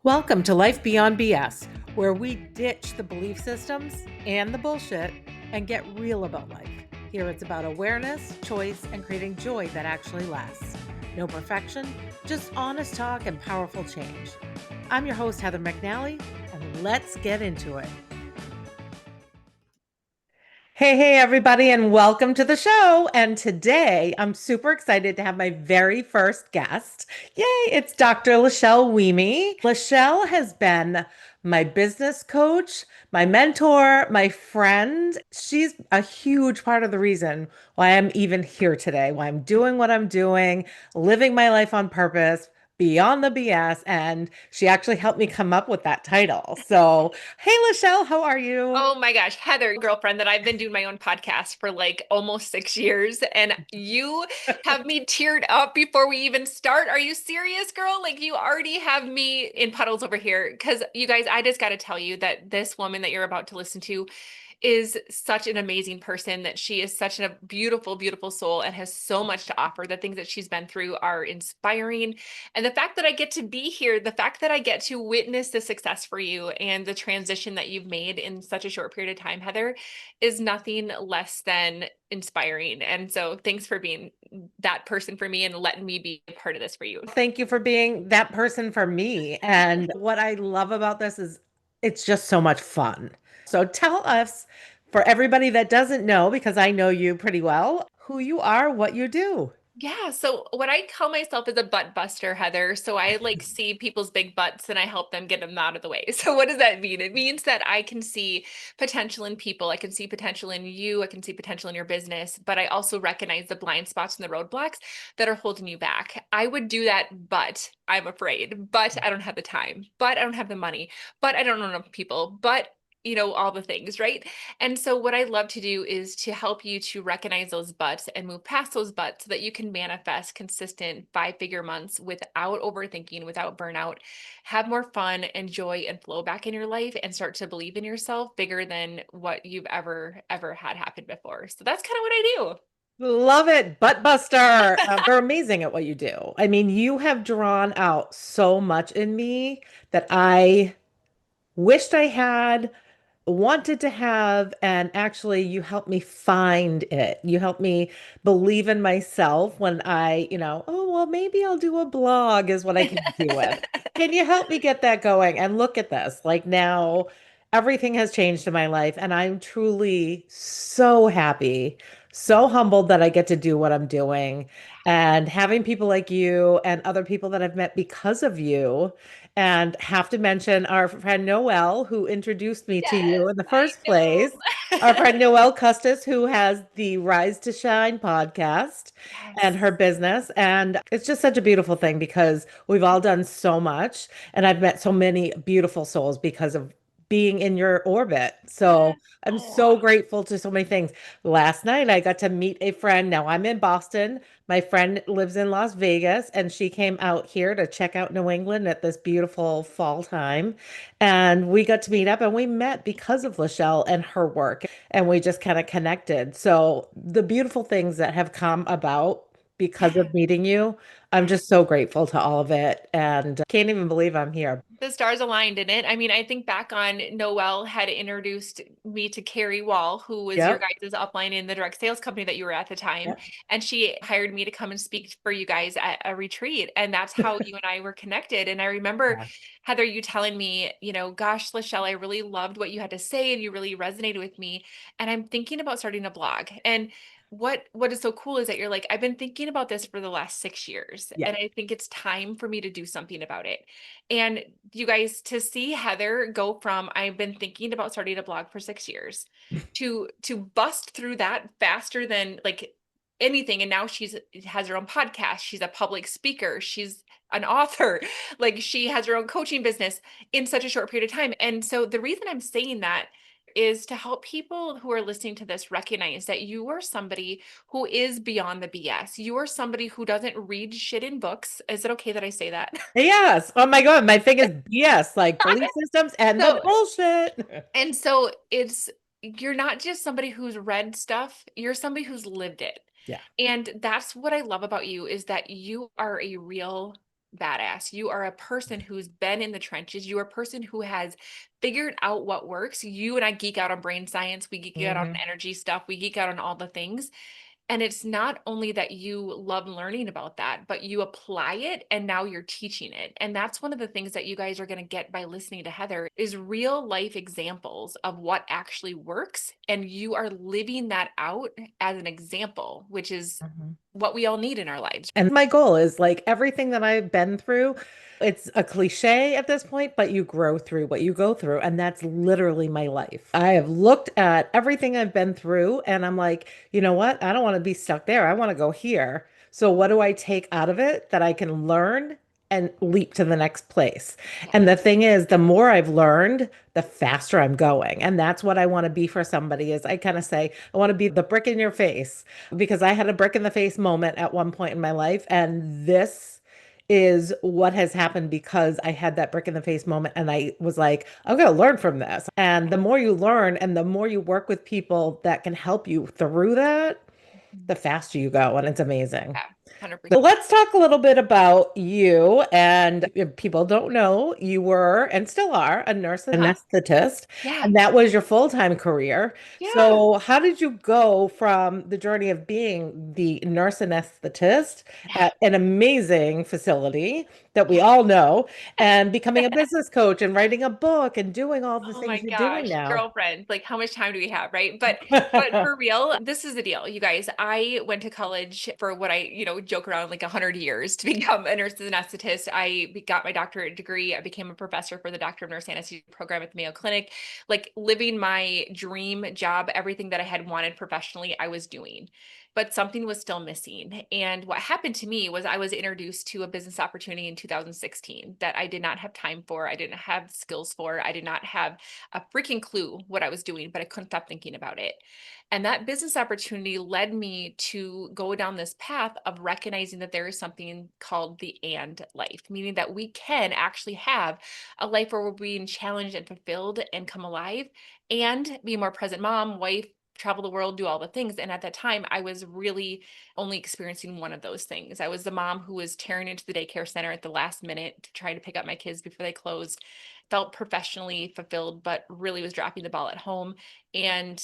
Welcome to Life Beyond BS, where we ditch the belief systems and the bullshit and get real about life. Here it's about awareness, choice, and creating joy that actually lasts. No perfection, just honest talk and powerful change. I'm your host, Heather McNally, and let's get into it. Hey, everybody, and welcome to the show. And today I'm super excited to have my very first guest. Yay, it's Dr. LaChelle Wieme. LaChelle has been my business coach, my mentor, my friend. She's a huge part of the reason why I'm even here today, why I'm doing what I'm doing, living my life on purpose. Beyond the BS, and she actually helped me come up with that title. So, hey, LaChelle, how are you? Oh my gosh, Heather, girlfriend, that I've been doing my own podcast for like almost 6 years, and you have me teared up before we even start. Are you serious, girl? Like, you already have me in puddles over here. Because you guys, I just got to tell you that this woman that you're about to listen to is such an amazing person, that she is such a beautiful, beautiful soul and has so much to offer. The things that she's been through are inspiring. And the fact that I get to be here, the fact that I get to witness the success for you and the transition that you've made in such a short period of time, Heather, is nothing less than inspiring. And so thanks for being that person for me and letting me be a part of this for you. Thank you for being that person for me. And what I love about this is it's just so much fun. So tell us, for everybody that doesn't know, because I know you pretty well, who you are, what you do. Yeah, so what I call myself is a butt buster, Heather. So I like see people's big butts and I help them get them out of the way. So what does that mean? It means that I can see potential in people. I can see potential in you. I can see potential in your business, but I also recognize the blind spots and the roadblocks that are holding you back. I would do that, but I'm afraid, but I don't have the time, but I don't have the money, but I don't know enough people, but all the things, right? And so what I love to do is to help you to recognize those butts and move past those butts so that you can manifest consistent 5-figure months without overthinking, without burnout, have more fun and joy and flow back in your life, and start to believe in yourself bigger than what you've ever had happen before. So that's kind of what I do. Love it, Butt Buster. You're amazing at what you do. I mean, you have drawn out so much in me that I wished I had, wanted to have, and actually you helped me find it. You helped me believe in myself when oh, well, maybe I'll do a blog is what I can do with. Can you help me get that going? And look at this. Like now, everything has changed in my life, and I'm truly so happy, so humbled that I get to do what I'm doing and having people like you and other people that I've met because of you. And have to mention our friend Noelle, who introduced me to Yes, you in the I first place. Our know. friend Noelle Custis, who has the Rise to Shine podcast and Yes. her business. And it's just such a beautiful thing because we've all done so much. And I've met so many beautiful souls because of being in your orbit. So Yes. I'm Oh, so grateful to so many things. Last night, I got to meet a friend. Now I'm in Boston. My friend lives in Las Vegas, and she came out here to check out New England at this beautiful fall time. And we got to meet up and we met because of LaChelle and her work, and we just kind of connected. So the beautiful things that have come about because yeah. of meeting you, I'm just so grateful to all of it and can't even believe I'm here. The stars aligned in it. I mean, I think back on Noelle had introduced me to Carrie Wall, who was your Yep. guys' upline in the direct sales company that you were at the time. Yep. And she hired me to come and speak for you guys at a retreat. And that's how you and I were connected. And I remember, Yeah. Heather, you telling me, gosh, LaChelle, I really loved what you had to say and you really resonated with me. And I'm thinking about starting a blog. And what is so cool is that you're like, I've been thinking about this for the last 6 years, Yeah. and I think it's time for me to do something about it. And you guys, to see Heather go from I've been thinking about starting a blog for 6 years to bust through that faster than like anything. And now she's has her own podcast. She's a public speaker. She's an author. Like, she has her own coaching business in such a short period of time. And so the reason I'm saying that is to help people who are listening to this recognize that you are somebody who is beyond the BS. You are somebody who doesn't read shit in books. Is it okay that I say that? Yes. Oh my God. My thing is BS, like belief systems and the So, bullshit. and so you're not just somebody who's read stuff, you're somebody who's lived it. Yeah. And that's what I love about you, is that you are a real badass. You are a person who's been in the trenches. You are a person who has figured out what works. You and I geek out on brain science. We geek out on Hmm. energy stuff. We geek out on all the things. And it's not only that you love learning about that, but you apply it and now you're teaching it. And that's one of the things that you guys are going to get by listening to Heather is real life examples of what actually works. And you are living that out as an example, which is what we all need in our lives. And my goal is like everything that I've been through, it's a cliche at this point, but you grow through what you go through. And that's literally my life. I have looked at everything I've been through and I'm like, you know what? I don't want to be stuck there. I want to go here. So what do I take out of it that I can learn and leap to the next place? Yeah. And the thing is, the more I've learned, the faster I'm going. And that's what I want to be for somebody is I kind of say, I want to be the brick in your face because I had a brick in the face moment at one point in my life. And this is what has happened because I had that brick in the face moment and I was like, I'm going to learn from this. And the more you learn and the more you work with people that can help you through that, the faster you go. And it's amazing. Yeah, 100%. So let's talk a little bit about you. And if people don't know, you were and still are a nurse anesthetist, Yeah. and that was your full-time career. Yeah. So how did you go from the journey of being the nurse anesthetist Yeah. at an amazing facility that we all know and becoming a business coach and writing a book and doing all the Oh my things you're doing gosh, now? girlfriend, like how much time do we have, right? But for real, this is the deal, you guys. I went to college for what I, joke around like 100 years to become a nurse anesthetist. I got my doctorate degree. I became a professor for the Doctor of Nurse Anesthesia program at the Mayo Clinic, like living my dream job, everything that I had wanted professionally, I was doing. But something was still missing. And what happened to me was I was introduced to a business opportunity in 2016 that I did not have time for. I didn't have skills for. I did not have a freaking clue what I was doing, but I couldn't stop thinking about it. And that business opportunity led me to go down this path of recognizing that there is something called the and life, meaning that we can actually have a life where we're being challenged and fulfilled and come alive and be a more present mom, wife, travel the world, do all the things. And at that time, I was really only experiencing one of those things. I was the mom who was tearing into the daycare center at the last minute to try to pick up my kids before they closed, felt professionally fulfilled, but really was dropping the ball at home. And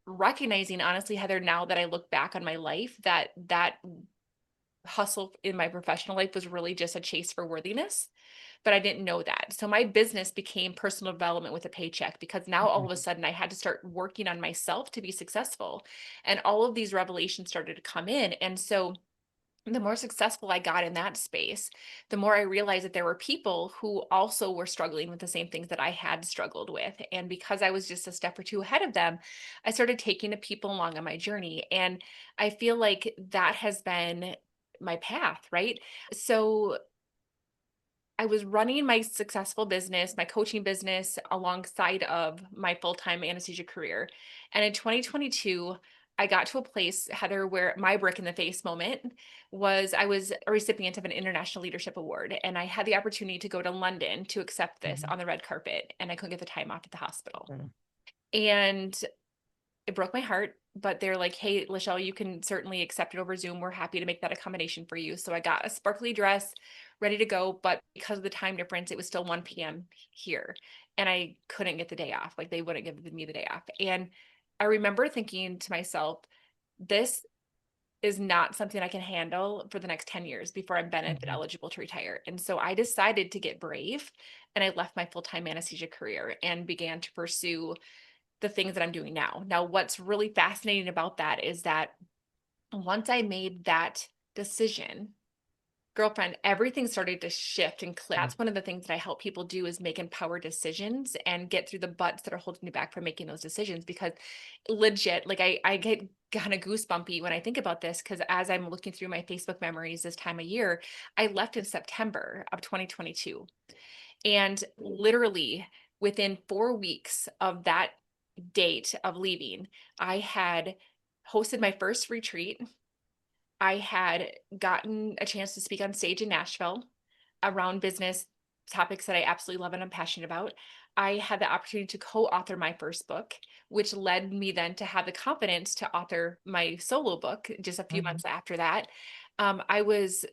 recognizing, honestly, Heather, now that I look back on my life, that hustle in my professional life was really just a chase for worthiness, but I didn't know that. So my business became personal development with a paycheck because now all of a sudden I had to start working on myself to be successful. And all of these revelations started to come in. And so the more successful I got in that space, the more I realized that there were people who also were struggling with the same things that I had struggled with. And because I was just a step or two ahead of them, I started taking the people along on my journey. And I feel like that has been my path, right? So I was running my successful business, my coaching business alongside of my full-time anesthesia career. And in 2022, I got to a place, Heather, where my brick in the face moment was I was a recipient of an international leadership award. And I had the opportunity to go to London to accept this on the red carpet. And I couldn't get the time off at the hospital. And it broke my heart, but they're like, hey, LaChelle, you can certainly accept it over Zoom. We're happy to make that accommodation for you. So I got a sparkly dress ready to go, but because of the time difference, it was still 1 p.m. here. And I couldn't get the day off. Like they wouldn't give me the day off. And I remember thinking to myself, this is not something I can handle for the next 10 years before I'm benefit eligible to retire. And so I decided to get brave and I left my full-time anesthesia career and began to pursue the things that I'm doing now. Now, what's really fascinating about that is that once I made that decision, girlfriend, everything started to shift and click. That's one of the things that I help people do is make empowered decisions and get through the butts that are holding you back from making those decisions. Because legit, like I get kind of goosebumpy when I think about this because as I'm looking through my Facebook memories this time of year, I left in September of 2022. And literally within 4 weeks of that date of leaving, I had hosted my first retreat. I had gotten a chance to speak on stage in Nashville around business topics that I absolutely love and I'm passionate about. I had the opportunity to co-author my first book, which led me then to have the confidence to author my solo book just a few months after that. I was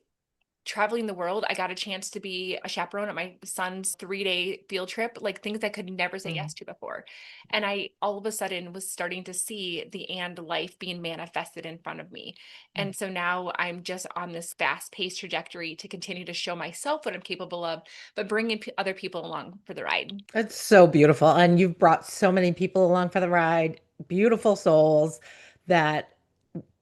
traveling the world. I got a chance to be a chaperone at my son's 3-day field trip, like things I could never say Mm. yes to before. And I all of a sudden was starting to see the and life being manifested in front of me. Mm. And so now I'm just on this fast paced trajectory to continue to show myself what I'm capable of, but bringing other people along for the ride. It's so beautiful. And you've brought so many people along for the ride, beautiful souls that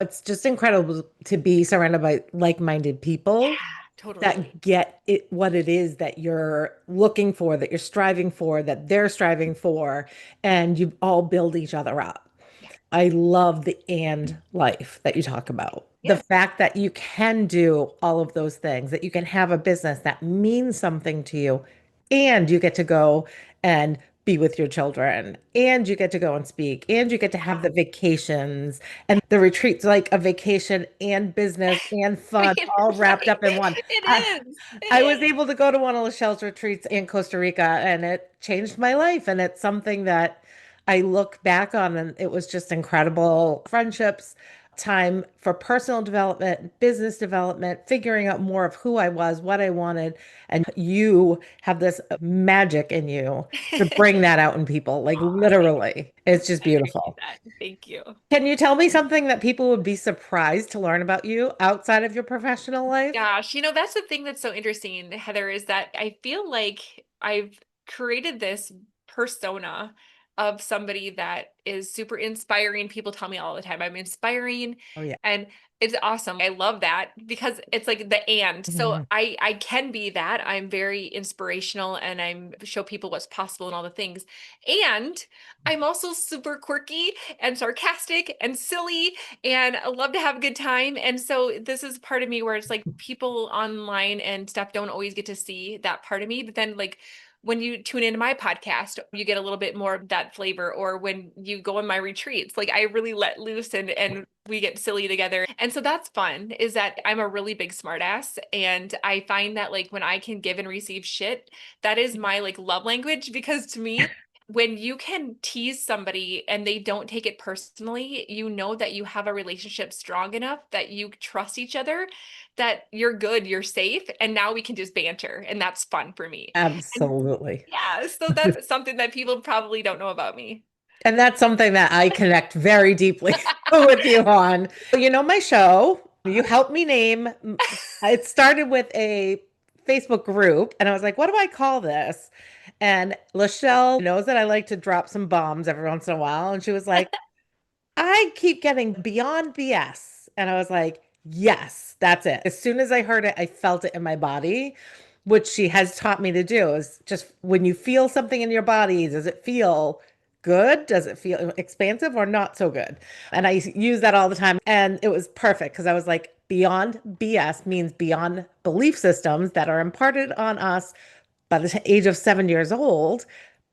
it's just incredible to be surrounded by like-minded people Yeah, totally. that get it, what it is that you're looking for, that you're striving for, that they're striving for, and you all build each other up. Yeah. I love the and life that you talk about. The Yes. fact that you can do all of those things, that you can have a business that means something to you, and you get to go and be with your children, and you get to go and speak, and you get to have the vacations and the retreats, like a vacation and business and fun Right, all right. wrapped up in one. I, It is. I was It is. able to go to one of LaChelle's retreats in Costa Rica, and it changed my life. And it's something that I look back on, and it was just incredible friendships, time for personal development, business development, figuring out more of who I was, what I wanted. And you have this magic in you to bring that out in people, like Aw, thank you. literally. It's just I appreciate beautiful. that. Thank you. Can you tell me something that people would be surprised to learn about you outside of your professional life? Gosh, that's the thing that's so interesting, Heather, is that I feel like I've created this persona of somebody that is super inspiring. People tell me all the time I'm inspiring, Oh, yeah. and it's awesome. I love that because it's like the and. So Mhm. I can be that. I'm very inspirational and I'm show people what's possible and all the things. And I'm also super quirky and sarcastic and silly and I love to have a good time. And so this is part of me where it's like people online and stuff don't always get to see that part of me. But then like when you tune into my podcast, you get a little bit more of that flavor. Or when you go on my retreats, like I really let loose and we get silly together. And so that's fun, is that I'm a really big smartass. And I find that like when I can give and receive shit, that is my like love language because to me, when you can tease somebody and they don't take it personally, you know that you have a relationship strong enough that you trust each other, that you're good, you're safe, and now we can just banter, and that's fun for me. And Absolutely. yeah, so that's something that people probably don't know about me. And that's something that I connect very deeply with you on. You know, my show, you helped me name, it started with a Facebook group, and I was like, what do I call this? And LaChelle knows that I like to drop some bombs every once in a while. And she was like, I keep getting beyond BS. And I was like, yes, that's it. As soon as I heard it, I felt it in my body, which she has taught me to do is just when you feel something in your body, does it feel good? Does it feel expansive or not so good? And I use that all the time. And it was perfect because I was like, beyond BS means beyond belief systems that are imparted on us by the age of 7 years old,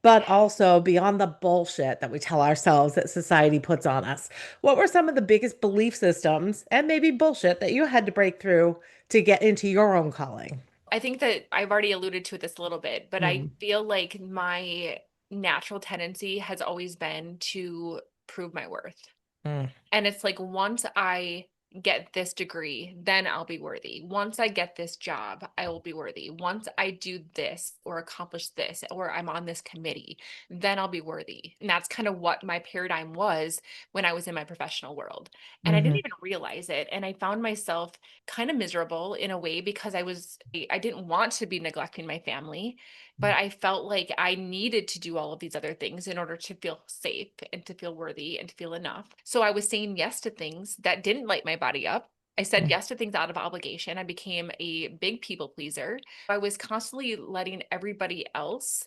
but also beyond the bullshit that we tell ourselves that society puts on us. What were some of the biggest belief systems and maybe bullshit that you had to break through to get into your own calling? I think that I've already alluded to this a little bit, but I Mm, feel like my natural tendency has always been to prove my worth. mm, And it's like once I get this degree, then I'll be worthy. Once I get this job, I will be worthy. Once I do this or accomplish this, or I'm on this committee, then I'll be worthy. And that's kind of what my paradigm was when I was in my professional world. And I didn't mhm, even realize it. And I found myself kind of miserable in a way because I didn't want to be neglecting my family, but I felt like I needed to do all of these other things in order to feel safe and to feel worthy and to feel enough. So I was saying yes to things that didn't light my body up. I said mm, yes to things out of obligation. I became a big people pleaser. I was constantly letting everybody else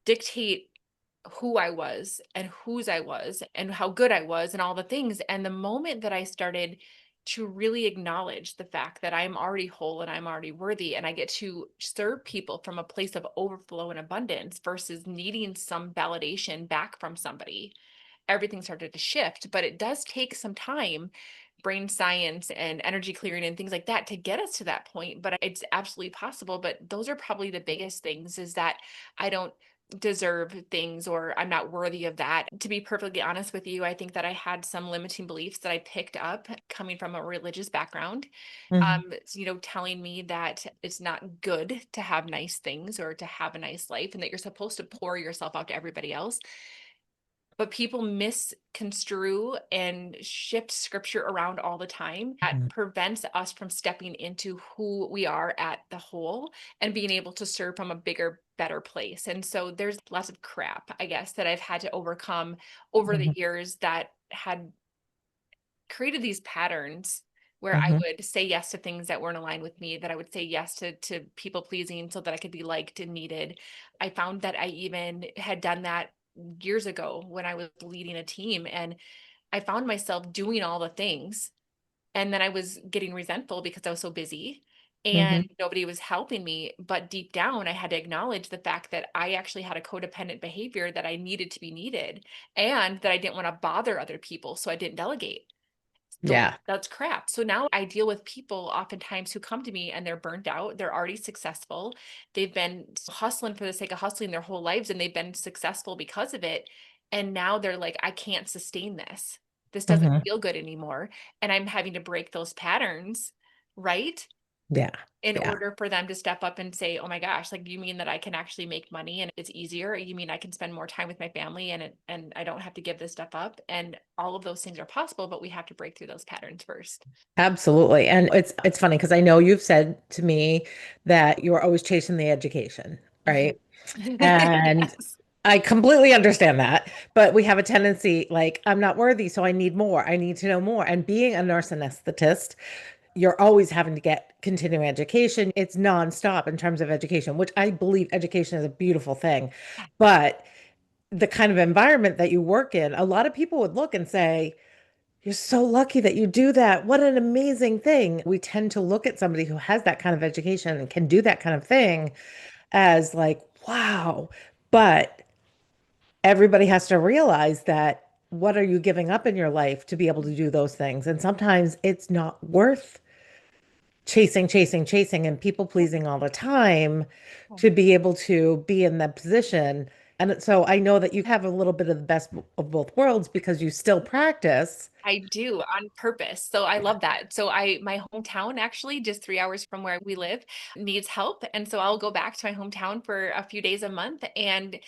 dictate who I was and whose I was and how good I was and all the things. And the moment that I started to really acknowledge the fact that I'm already whole and I'm already worthy and I get to serve people from a place of overflow and abundance versus needing some validation back from somebody, everything started to shift. But it does take some time, brain science and energy clearing and things like that to get us to that point. But it's absolutely possible. But those are probably the biggest things, is that I don't deserve things or I'm not worthy of that. To be perfectly honest with you, I think that I had some limiting beliefs that I picked up coming from a religious background, Hmm. telling me that it's not good to have nice things or to have a nice life and that you're supposed to pour yourself out to everybody else. But people misconstrue and shift scripture around all the time. That prevents us from stepping into who we are at the whole and being able to serve from a bigger, better place. And so there's lots of crap, I guess, that I've had to overcome over the Hmm. years that had created these patterns where I Hmm. would say yes to things that weren't aligned with me, that I would say yes to people pleasing so that I could be liked and needed. I found that I even had done that years ago when I was leading a team, and I found myself doing all the things, and then I was getting resentful because I was so busy and Hmm. nobody was helping me. But deep down, I had to acknowledge the fact that I actually had a codependent behavior, that I needed to be needed and that I didn't want to bother other people. So I didn't delegate. So Yeah. that's crap. So now I deal with people oftentimes who come to me and they're burnt out. They're already successful. They've been hustling for the sake of hustling their whole lives and they've been successful because of it. And now they're like, I can't sustain this. This doesn't Hmm. feel good anymore. And I'm having to break those patterns, right? Yeah. In Yeah. order for them to step up and say, oh my gosh, like you mean that I can actually make money and it's easier? You mean I can spend more time with my family and I don't have to give this stuff up? And all of those things are possible, but we have to break through those patterns first. Absolutely. And it's funny because I know you've said to me that you're always chasing the education, right? And Yes. I completely understand that, but we have a tendency like I'm not worthy, so I need more. I need to know more. And being a nurse anesthetist, you're always having to get continuing education. It's nonstop in terms of education, which I believe education is a beautiful thing. But the kind of environment that you work in, a lot of people would look and say, you're so lucky that you do that. What an amazing thing. We tend to look at somebody who has that kind of education and can do that kind of thing as like, wow. But everybody has to realize that what are you giving up in your life to be able to do those things? And sometimes it's not worth chasing, chasing, chasing, and people pleasing all the time to be able to be in that position. And so I know that you have a little bit of the best of both worlds because you still practice. I do on purpose. So I love that. So my hometown actually just 3 hours from where we live needs help. And so I'll go back to my hometown for a few days a month and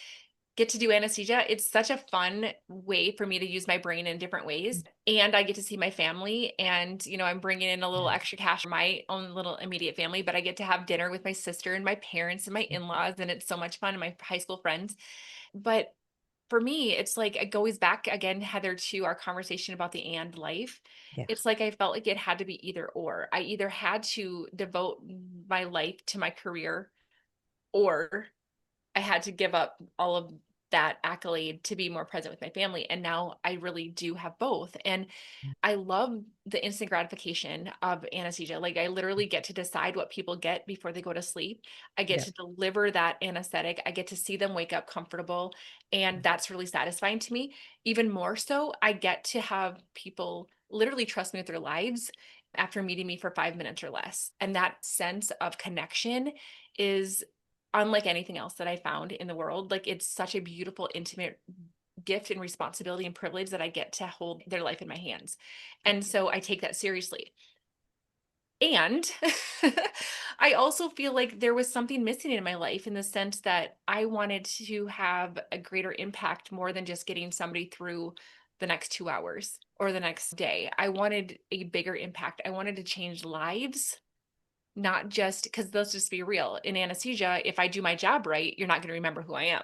get to do anesthesia. It's such a fun way for me to use my brain in different ways. And I get to see my family. And, I'm bringing in a little extra cash for my own little immediate family, but I get to have dinner with my sister and my parents and my in laws. And it's so much fun and my high school friends. But for me, it's like it goes back again, Heather, to our conversation about the and life. Yeah. It's like I felt like it had to be either or. I either had to devote my life to my career or I had to give up all of that accolade to be more present with my family. And now I really do have both. And I love the instant gratification of anesthesia. Like I literally get to decide what people get before they go to sleep. I get Yeah. to deliver that anesthetic. I get to see them wake up comfortable. And that's really satisfying to me. Even more so, I get to have people literally trust me with their lives after meeting me for 5 minutes or less. And that sense of connection is unlike anything else that I found in the world. Like it's such a beautiful, intimate gift and responsibility and privilege that I get to hold their life in my hands. And so I take that seriously. And I also feel like there was something missing in my life in the sense that I wanted to have a greater impact more than just getting somebody through the next 2 hours or the next day. I wanted a bigger impact. I wanted to change lives, not just because let's just be real. In anesthesia, if I do my job right, you're not going to remember who I am.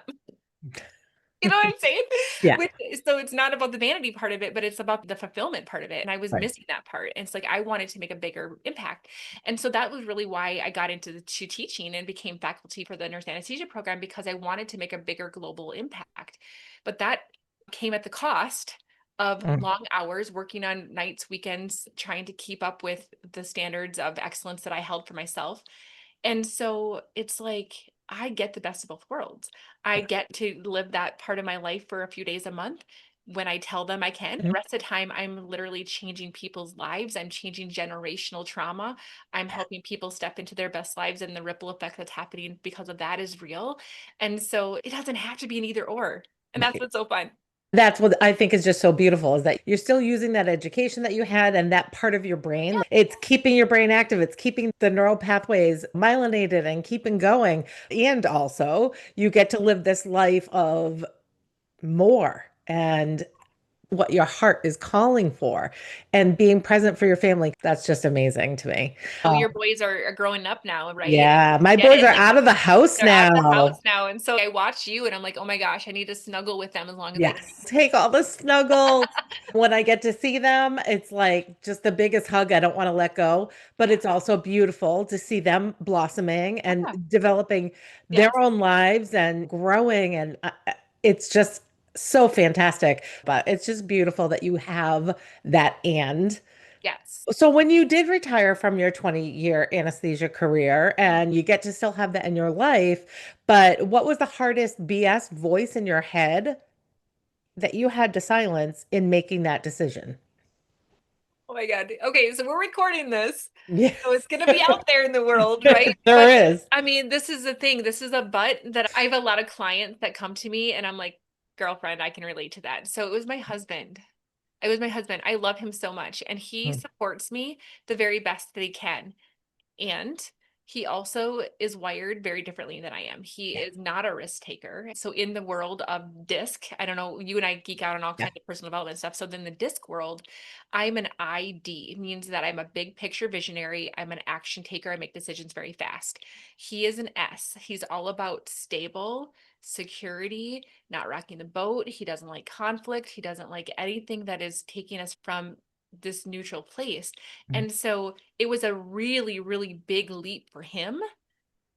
You know what I'm saying? Yeah. Which, so it's not about the vanity part of it, but it's about the fulfillment part of it. And I was Right. missing that part. And it's like I wanted to make a bigger impact. And so that was really why I got into to teaching and became faculty for the nurse anesthesia program because I wanted to make a bigger global impact. But that came at the cost of Mm. long hours working on nights, weekends, trying to keep up with the standards of excellence that I held for myself. And so it's like I get the best of both worlds. I Yeah. get to live that part of my life for a few days a month, when I tell them I can. The Mhm. rest of the time, I'm literally changing people's lives. I'm changing generational trauma. I'm helping people step into their best lives, and the ripple effect that's happening because of that is real. And so it doesn't have to be an either or. And that's Right. what's so fun. That's what I think is just so beautiful is that you're still using that education that you had and that part of your brain. It's keeping your brain active. It's keeping the neural pathways myelinated and keeping going. And also, you get to live this life of more and what your heart is calling for and being present for your family. That's just amazing to me. So your boys are growing up now, right? And Yeah, my get boys it? are Like out of the house they're out of the house now. now. And so I watch you and I'm like, oh my gosh, I need to snuggle with them as long as I Yes. Take all the snuggles. When I get to see them, it's like just the biggest hug. I don't want to let go, but yeah. it's also beautiful to see them blossoming and Yeah. developing their Yes. own lives and growing. And it's just so fantastic. But it's just beautiful that you have that and. Yes. So when you did retire from your 20-year anesthesia career and you get to still have that in your life, but what was the hardest BS voice in your head that you had to silence in making that decision? Oh my God. Okay, so we're recording this. So Yes. it's going to be out there in the world, right? It sure But is. I mean, this is the thing. This is a but that I have a lot of clients that come to me and I'm like, girlfriend, I can relate to that. So it was my husband. It was my husband. I love him so much and he Mm, supports me the very best that he can. And he also is wired very differently than I am. He yeah, is not a risk taker. So in the world of disc, I don't know, you and I geek out on all yeah. kinds of personal development stuff. So then the disc world, I'm an ID, means that I'm a big picture visionary. I'm an action taker. I make decisions very fast. He is an S. He's all about stable security, not rocking the boat. He doesn't like conflict. He doesn't like anything that is taking us from this neutral place. Mm, And so it was a really, really big leap for him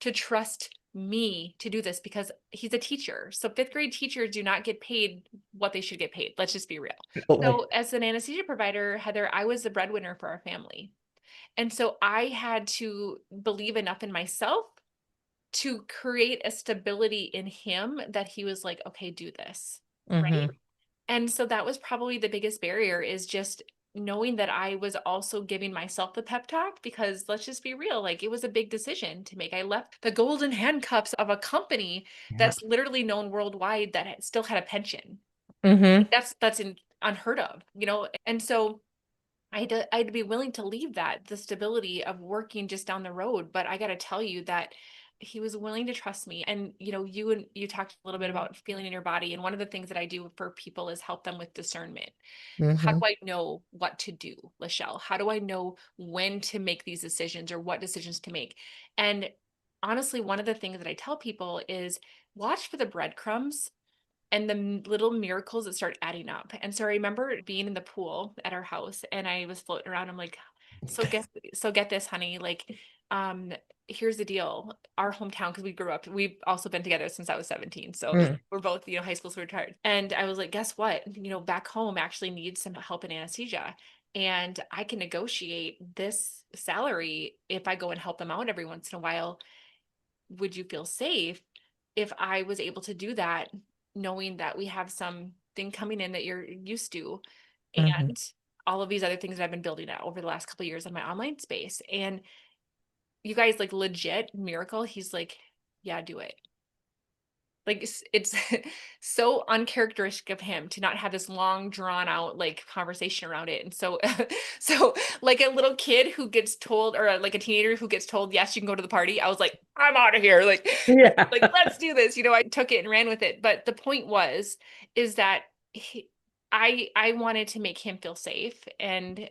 to trust me to do this because he's a teacher. So fifth grade teachers do not get paid what they should get paid. Let's just be real. absolutely. So as an anesthesia provider, Heather, I was the breadwinner for our family. And so I had to believe enough in myself to create a stability in him that he was like, okay, do this. Right. Hmm. And so that was probably the biggest barrier is just knowing that I was also giving myself the pep talk because let's just be real, like it was a big decision to make. I left the golden handcuffs of a company Yeah. that's literally known worldwide that still had a pension. Hmm. Unheard of, you know? And so I had to be willing to leave that, the stability of working just down the road. But I got to tell you that he was willing to trust me. And, you know, you talked a little bit about feeling in your body. And one of the things that I do for people is help them with discernment. How Hmm. do I know what to do, LaChelle? How do I know when to make these decisions or what decisions to make? And honestly, one of the things that I tell people is watch for the breadcrumbs and the little miracles that start adding up. And so I remember being in the pool at our house and I was floating around. I'm like, get this, honey. Like, um, here's the deal. Our hometown, because we grew up, we've also been together since I was 17. So Mm, we're both, you know, high school, so we're retired. And I was like, guess what? You know, back home actually needs some help in anesthesia. And I can negotiate this salary if I go and help them out every once in a while. Would you feel safe if I was able to do that, knowing that we have something coming in that you're used to, mhm. and all of these other things that I've been building out over the last couple of years in my online space. And you guys, like, legit miracle. He's like, yeah, do it. Like it's so uncharacteristic of him to not have this long drawn out like conversation around it. And so so like a little kid who gets told or like a teenager who gets told, yes, you can go to the party. I was like, I'm out of here. Yeah. Like let's do this. You know, I took it and ran with it. But the point was is that I wanted to make him feel safe and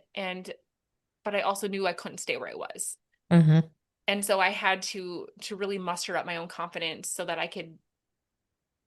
but I also knew I couldn't stay where I was. Hmm. And so I had to really muster up my own confidence so that I could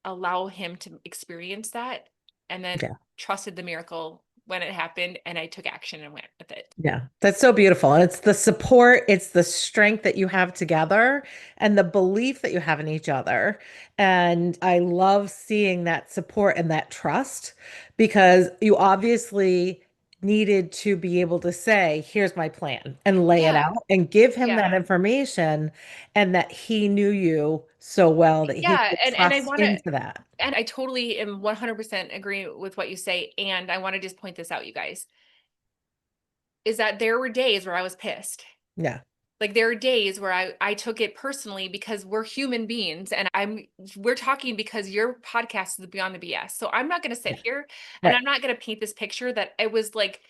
allow him to experience that and then Yeah. trusted the miracle when it happened and I took action and went with it. Yeah, that's so beautiful. And it's the support, it's the strength that you have together and the belief that you have in each other. And I love seeing that support and that trust because you obviously needed to be able to say, here's my plan and lay it Yeah. out and give him Yeah. that information and that he knew you so well that he Yeah. could And I trust want to, into that. and I totally am 100% agree with what you say. And I want to just point this out, you guys, is that there were days where I was pissed. Yeah. Like there are days where I took it personally because we're human beings and we're talking because your podcast is Beyond the BS. So I'm not going to sit Yeah. here and Right. I'm not going to paint this picture that it was like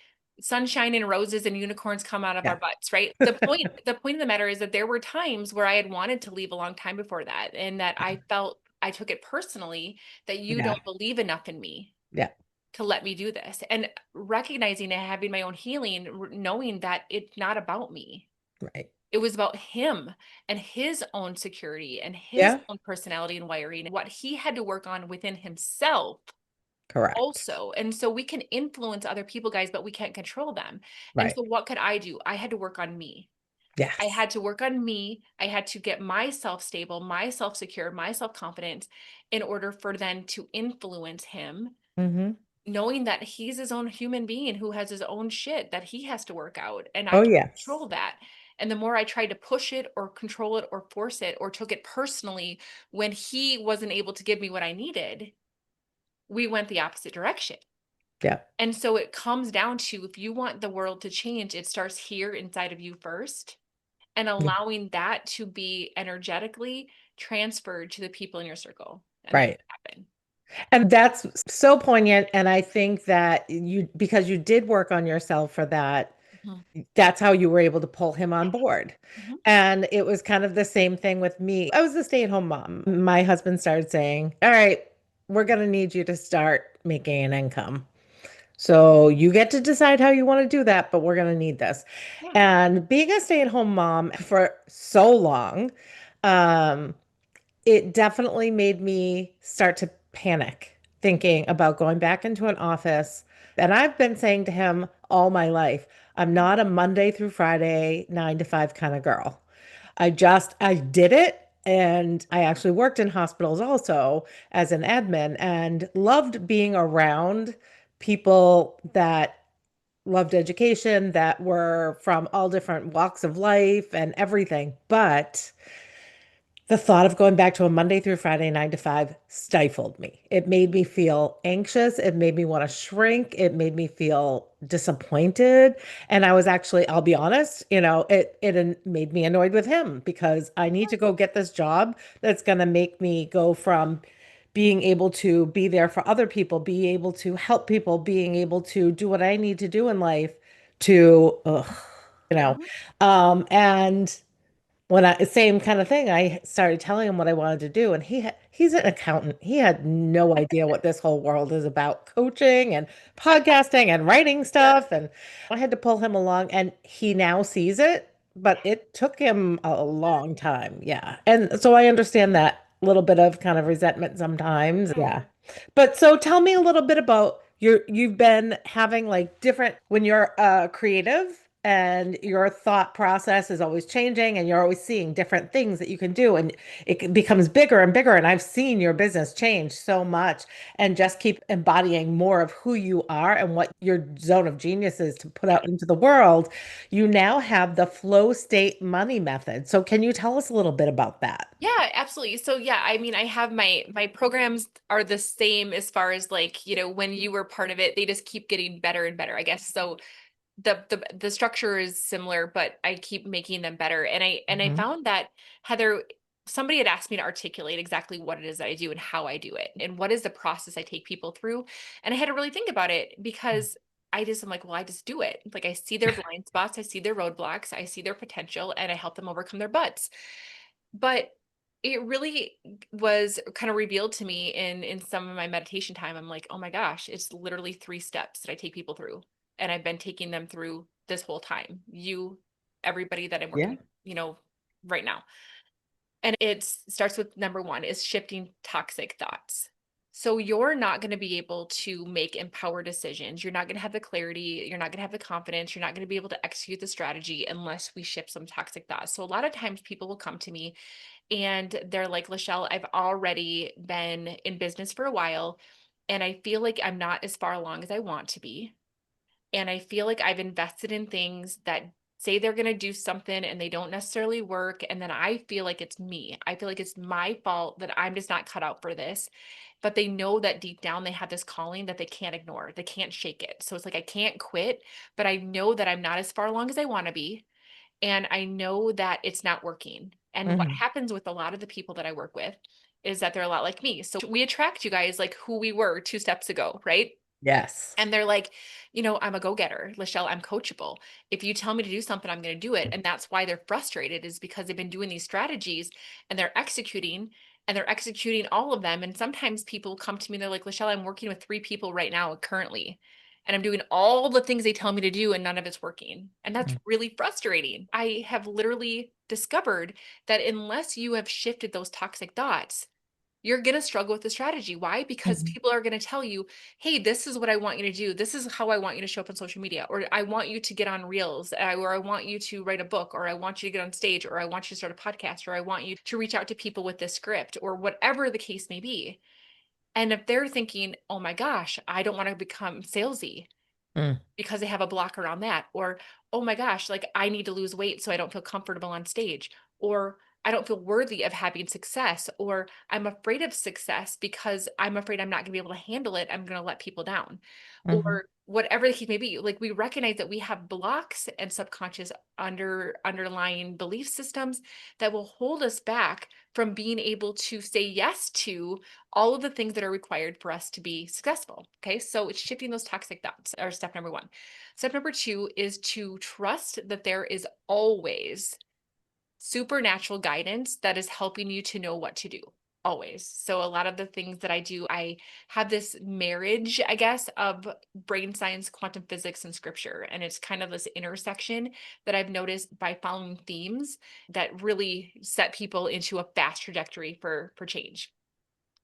sunshine and roses and unicorns come out of our Yeah. butts, right? The point of the matter is that there were times where I had wanted to leave a long time before that and that I felt I took it personally that you Yeah. don't believe enough in me Yeah. to let me do this, and recognizing and having my own healing, knowing that it's not about me. Right. It was about him and his own security and his Yeah. own personality and wiring, what he had to work on within himself Correct. also. And so we can influence other people, guys, but we can't control them. And Right. so what could I do? I had to work on me. I Yes. had to work on me. I had to get myself stable, myself secure, myself confident in order for then to influence him, Hmm. knowing that he's his own human being who has his own shit that he has to work out and I Oh, can yes. control that. And the more I tried to push it or control it or force it or took it personally when he wasn't able to give me what I needed, we went the opposite direction. Yeah. And so it comes down to, if you want the world to change, it starts here inside of you first, and Yeah. allowing that to be energetically transferred to the people in your circle. And that's Right. what happened. And that's so poignant. And I think that because you did work on yourself for that, Mhm. that's how you were able to pull him on board. Mhm. And it was kind of the same thing with me. I was a stay-at-home mom. My husband started saying, all right, we're going to need you to start making an income. So you get to decide how you want to do that, but we're going to need this. Yeah. And being a stay-at-home mom for so long, um, it definitely made me start to panic thinking about going back into an office. And I've been saying to him all my life, I'm not a Monday through Friday, 9 to 5 kind of girl. I did it. And I actually worked in hospitals also as an admin and loved being around people that loved education, that were from all different walks of life and everything. But the thought of going back to a Monday through Friday, 9 to 5 stifled me. It made me feel anxious. It made me want to shrink. It made me feel disappointed. And I was actually, I'll be honest, it made me annoyed with him because I need to go get this job that's going to make me go from being able to be there for other people, be able to help people, being able to do what I need to do in life to, ugh, you know, Mhm. and when same kind of thing, I started telling him what I wanted to do, and he's an accountant. He had no idea what this whole world is about, coaching and podcasting and writing Yeah. stuff. And I had to pull him along, and he now sees it, but it took him a long time. Yeah. And so I understand that little bit of kind of resentment sometimes. Yeah. Yeah. But so tell me a little bit about you've been having like different when you're creative and your thought process is always changing and you're always seeing different things that you can do and becomes bigger and bigger, and I've seen your business change so much and just keep embodying more of who you are and what your zone of genius is to put out into the world. You now have the flow state money method. So can you tell us a little bit about that? Yeah, absolutely. So yeah, I mean, I have my programs are the same as far as like, when you were part of it, they just keep getting better and better, I guess. So the structure is similar, but I keep making them better. And I Mhm. found that, Heather, somebody had asked me to articulate exactly what it is that I do and how I do it and what is the process I take people through. And I had to really think about it because I'm like, well, I just do it. Like I see their blind spots, I see their roadblocks, I see their potential, and I help them overcome their butts. But it really was kind of revealed to me in some of my meditation time. I'm like, oh my gosh, it's literally 3 steps that I take people through. And I've been taking them through this whole time. Everybody that I'm Yeah. working, right now. And it starts with number one is shifting toxic thoughts. So you're not going to be able to make empowered decisions. You're not going to have the clarity. You're not going to have the confidence. You're not going to be able to execute the strategy unless we shift some toxic thoughts. So a lot of times people will come to me and they're like, LaChelle, I've already been in business for a while and I feel like I'm not as far along as I want to be. And I feel like I've invested in things that say they're going to do something and they don't necessarily work. And then I feel like it's me. I feel like it's my fault that I'm just not cut out for this. But they know that deep down they have this calling that they can't ignore. They can't shake it. So it's like I can't quit, but I know that I'm not as far along as I want to be. And I know that it's not working. And what Hmm. happens with a lot of the people that I work with is that they're a lot like me. So we attract you guys like who we were 2 steps ago, right? Yes. And they're like, I'm a go-getter. LaChelle, I'm coachable. If you tell me to do something, I'm going to do it. And that's why they're frustrated, is because they've been doing these strategies and they're executing all of them. And sometimes people come to me, they're like, LaChelle, I'm working with 3 people right now currently. And I'm doing all the things they tell me to do, and none of it's working. And that's really frustrating. I have literally discovered that unless you have shifted those toxic thoughts, you're going to struggle with the strategy. Why? Because Hmm. people are going to tell you, hey, this is what I want you to do. This is how I want you to show up on social media. Or I want you to get on reels, or I want you to write a book, or I want you to get on stage, or I want you to start a podcast, or I want you to reach out to people with this script, or whatever the case may be. And if they're thinking, oh my gosh, I don't want to become salesy, Mm. because they have a block around that. Or, oh my gosh, like I need to lose weight so I don't feel comfortable on stage. Or I don't feel worthy of having success. Or I'm afraid of success because I'm afraid I'm not going to be able to handle it. I'm going to let people down. Hmm. Or whatever the case may be. Like we recognize that we have blocks and subconscious underlying belief systems that will hold us back from being able to say yes to all of the things that are required for us to be successful. Okay. So it's shifting those toxic thoughts, or step number one. Step number two is to trust that there is always supernatural guidance that is helping you to know what to do. Always. So a lot of the things that I do, I have this marriage, I guess, of brain science, quantum physics, and scripture. And it's kind of this intersection that I've noticed by following themes that really set people into a fast trajectory for change.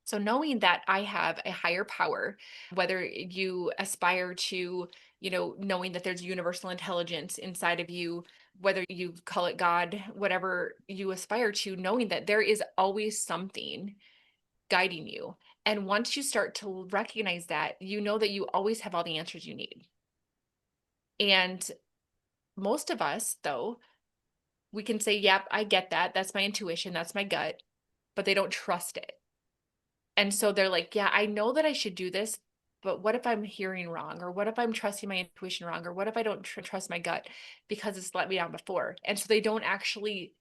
So knowing that I have a higher power, whether you aspire to, knowing that there's universal intelligence inside of you, whether you call it God, whatever you aspire to, knowing that there is always something guiding you. And once you start to recognize that, you know that you always have all the answers you need. And most of us, though, we can say, yep, I get that. That's my intuition. That's my gut, but they don't trust it. And so they're like, yeah, I know that I should do this, but what if I'm hearing wrong? Or what if I'm trusting my intuition wrong? Or what if I don't trust my gut because it's let me down before? And so they don't actually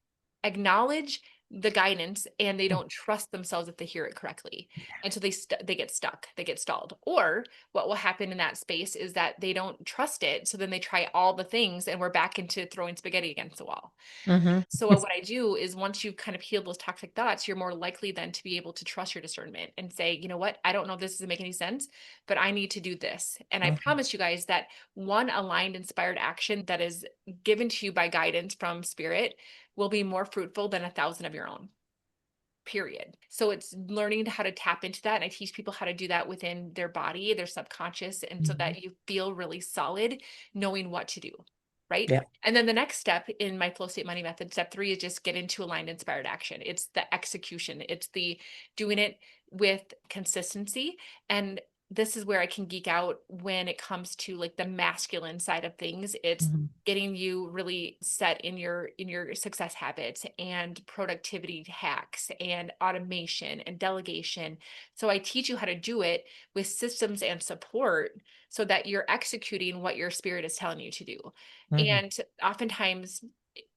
acknowledge the guidance, and they don't trust themselves if they hear it correctly. And so they get stuck, they get stalled. Or what will happen in that space is that they don't trust it. So then they try all the things, and we're back into throwing spaghetti against the wall. Hmm. So what I do is, once you've kind of healed those toxic thoughts, you're more likely then to be able to trust your discernment and say, you know what, I don't know if this doesn't make any sense, but I need to do this. And I Hmm. promise you guys that one aligned, inspired action that is given to you by guidance from spirit will be more fruitful than 1,000 of your own. Period. So it's learning how to tap into that. And I teach people how to do that within their body, their subconscious, and so Hmm. that you feel really solid knowing what to do. Right. Yeah. And then the next step in my flow state money method, step three, is just get into aligned, inspired action. It's the execution, it's the doing it with consistency. And this is where I can geek out when it comes to like the masculine side of things. It's Hmm. getting you really set in your success habits and productivity hacks and automation and delegation. So I teach you how to do it with systems and support so that you're executing what your spirit is telling you to do. Hmm. And oftentimes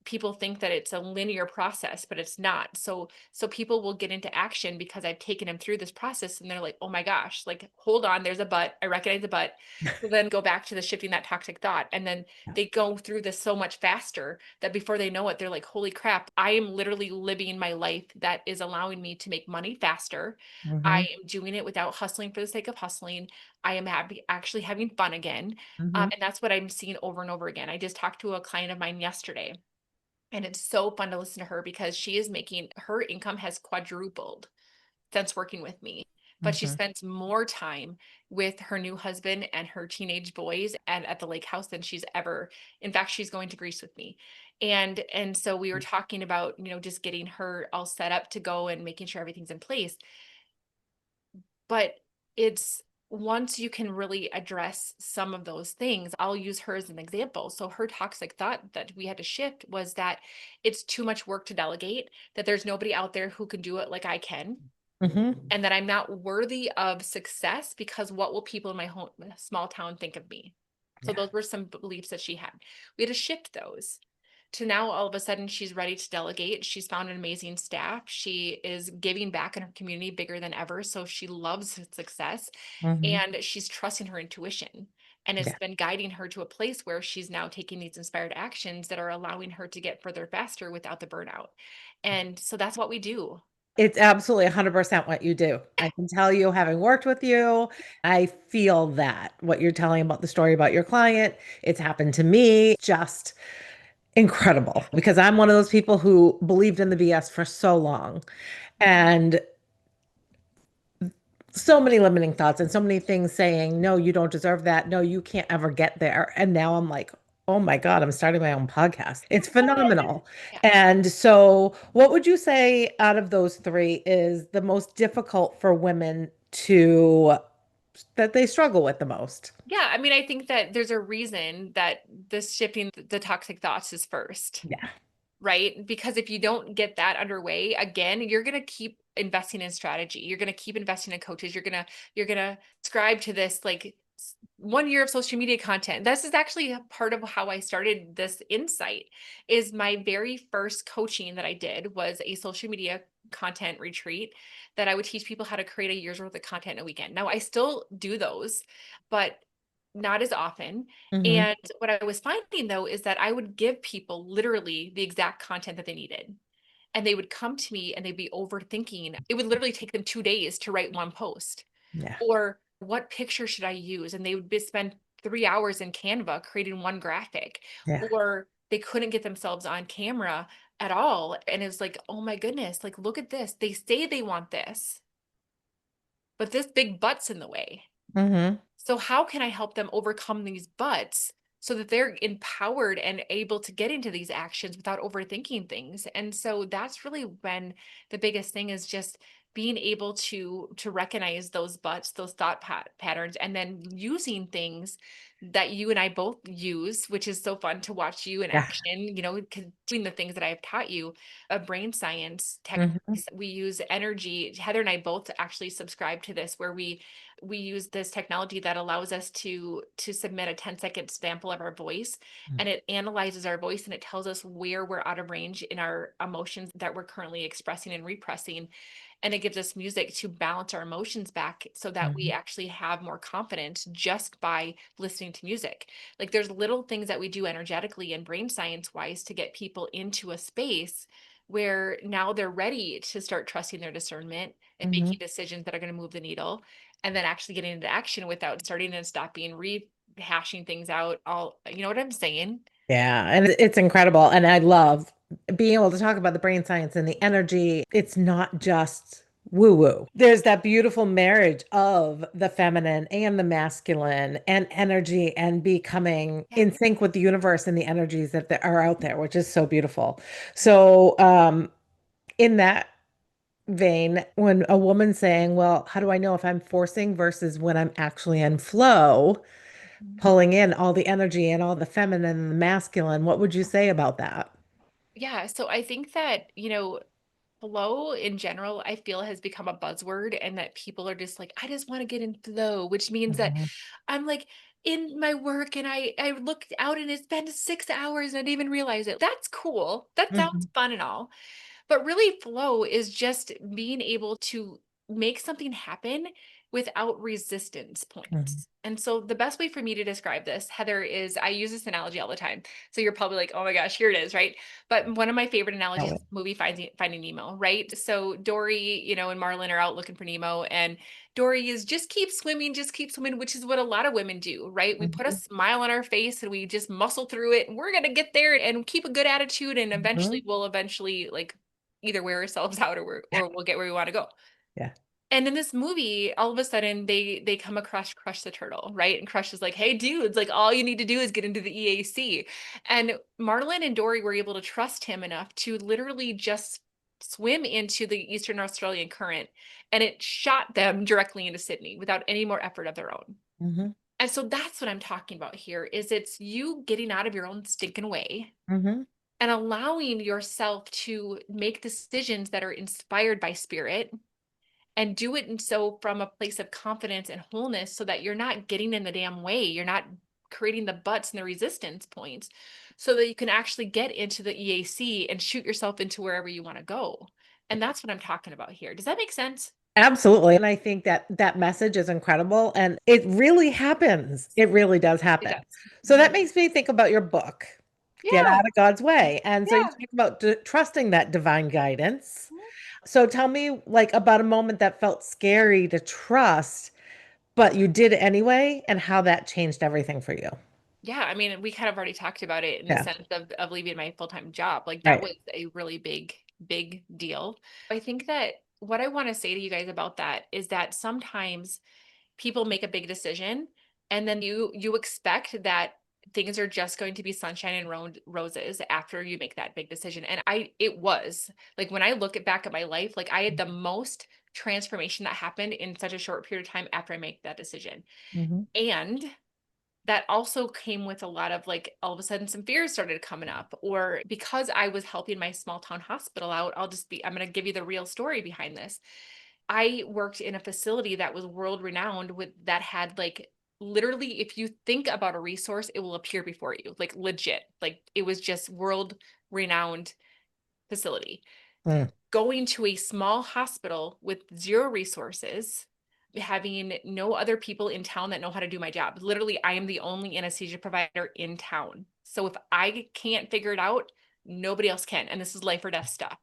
people think that it's a linear process, but it's not. So people will get into action because I've taken them through this process, and they're like, oh my gosh, like, hold on, there's a but. I recognize the but. So then go back to the shifting that toxic thought. And then they go through this so much faster that before they know it, they're like, holy crap, I am literally living my life that is allowing me to make money faster. I Hmm. am doing it without hustling for the sake of hustling. I am happy, actually having fun again. Hmm. And that's what I'm seeing over and over again. I just talked to a client of mine yesterday, and it's so fun to listen to her because she is making, her income has quadrupled since working with me. But she Hmm. spends more time with her new husband and her teenage boys and at the lake house than she's ever. In fact, she's going to Greece with me. And so we were talking about, just getting her all set up to go and making sure everything's in place. But it's once you can really address some of those things, I'll use her as an example. So her toxic thought that we had to shift was that it's too much work to delegate, that there's nobody out there who can do it like I can, Mm-hmm. and that I'm not worthy of success because what will people in my home small town think of me? So Yeah. those were some beliefs that she had. We had to shift those to now all of a sudden she's ready to delegate. She's found an amazing staff. She is giving back in her community bigger than ever. So she loves success Mm-hmm. and she's trusting her intuition. And it's Yeah. been guiding her to a place where she's now taking these inspired actions that are allowing her to get further faster without the burnout. And so that's what we do. It's absolutely 100% what you do. I can tell you, having worked with you, I feel that what you're telling about the story about your client, it's happened to me. Just incredible because I'm one of those people who believed in the BS for so long. And so many limiting thoughts and so many things saying, no, you don't deserve that. No, you can't ever get there. And now I'm like, oh my God, I'm starting my own podcast. It's phenomenal. Yeah. And so, what would you say out of those three is the most difficult for women that they struggle with the most? Yeah. I mean, I think that there's a reason that this shifting the toxic thoughts is first. Yeah. Right? Because if you don't get that underway, again, you're going to keep investing in strategy. You're going to keep investing in coaches. You're going to subscribe to this like 1 year of social media content. This is actually a part of how I started this insight is my very first coaching that I did was a social media content retreat that I would teach people how to create a year's worth of content in a weekend. Now I still do those, but not as often. Hmm. And what I was finding though is that I would give people literally the exact content that they needed. And they would come to me and they'd be overthinking. It would literally take them 2 days to write one post. Yeah. Or what picture should I use? And they would spend 3 hours in Canva creating one graphic. Yeah. Or they couldn't get themselves on camera at all. And it was like, oh my goodness, like look at this. They say they want this, but this big butt's in the way. Hmm. So how can I help them overcome these buts so that they're empowered and able to get into these actions without overthinking things? And so that's really when the biggest thing is just being able to recognize those buts, those thought patterns, and then using things that you and I both use, which is so fun to watch you in Yeah. action, doing the things that I've taught you, a brain science Hmm. techniques. We use energy. Heather and I both actually subscribe to this where we use this technology that allows us to submit a 10-second sample of our voice and it analyzes our voice and it tells us where we're out of range in our emotions that we're currently expressing and repressing, and it gives us music to balance our emotions back so that we Hmm. actually have more confidence just by listening to music. Like there's little things that we do energetically and brain science wise to get people into a space where now they're ready to start trusting their discernment and Hmm. making decisions that are going to move the needle and then actually getting into action without starting and stopping rehashing things out all, you know what I'm saying? Yeah, and it's incredible. And I love being able to talk about the brain science and the energy. It's not just woo woo. There's that beautiful marriage of the feminine and the masculine and energy and becoming Yeah. in sync with the universe and the energies that are out there, which is so beautiful. So, in that vein, when a woman's saying, well, how do I know if I'm forcing versus when I'm actually in flow? Mhm. Pulling in all the energy and all the feminine and the masculine. What would you say about that? Yeah, so I think that, flow in general, I feel has become a buzzword and that people are just like, I just want to get in flow, which means that Mhm. I'm like in my work and I looked out and it's been 6 hours and I didn't even realize it. That's cool. That sounds Mhm. fun and all. But really, flow is just being able to make something happen without resistance Mhm. points. And so, the best way for me to describe this, Heather, is I use this analogy all the time. So, you're probably like, oh my gosh, here it is, right? But one of my favorite analogies Know is it. the movie Finding Nemo, right? So, Dory, and Marlin are out looking for Nemo, and Dory is just keep swimming, which is what a lot of women do, right? We put a Mhm. smile on our face and we just muscle through it, and we're going to get there and keep a good attitude, and Mhm. eventually, we'll eventually like either wear ourselves out Yeah. or we'll get where we want to go. Yeah. And in this movie, all of a sudden they come across Crush the turtle, right? And Crush is like, "Hey dudes, like all you need to do is get into the EAC." And Marlin and Dory were able to trust him enough to literally just swim into the Eastern Australian current, and it shot them directly into Sydney without any more effort of their own. Hmm. And so that's what I'm talking about here is it's you getting out of your own stinking way Hmm. and allowing yourself to make decisions that are inspired by spirit and do it and so from a place of confidence and wholeness so that you're not getting in the damn way. You're not creating the butts and the resistance points so that you can actually get into the EAC and shoot yourself into wherever you want to go. And that's what I'm talking about here. Does that make sense? Absolutely. And I think that that message is incredible. And it really happens. It really does It happen. does. So that Mhm. makes me think about your book, Get Yeah. Out of God's Way. And so you Yeah. talk about trusting that divine guidance. So tell me like about a moment that felt scary to trust, but you did it anyway, and how that changed everything for you. Yeah, I mean, we kind of already talked about it in the Yeah. sense of leaving my full-time job. Like that Right. was a really big deal. I think that what I want to say to you guys about that is that sometimes people make a big decision and then you expect that things are just going to be sunshine and roses after you make that big decision. And it was like when I look back at my life, like I had the most transformation that happened in such a short period of time after I make that decision. Mm-hmm. And that also came with a lot of like all of a sudden some fears started coming up or because I was helping my small town hospital out, I'm going to give you the real story behind this. I worked in a facility that was world renowned with that had like literally if you think about a resource it will appear before you like legit like it was just world renowned facility Mm. going to a small hospital with zero resources, having no other people in town that know how to do my job. Literally, I am the only anesthesia provider in town. So if I can't figure it out, nobody else can. And this is life or death stuff.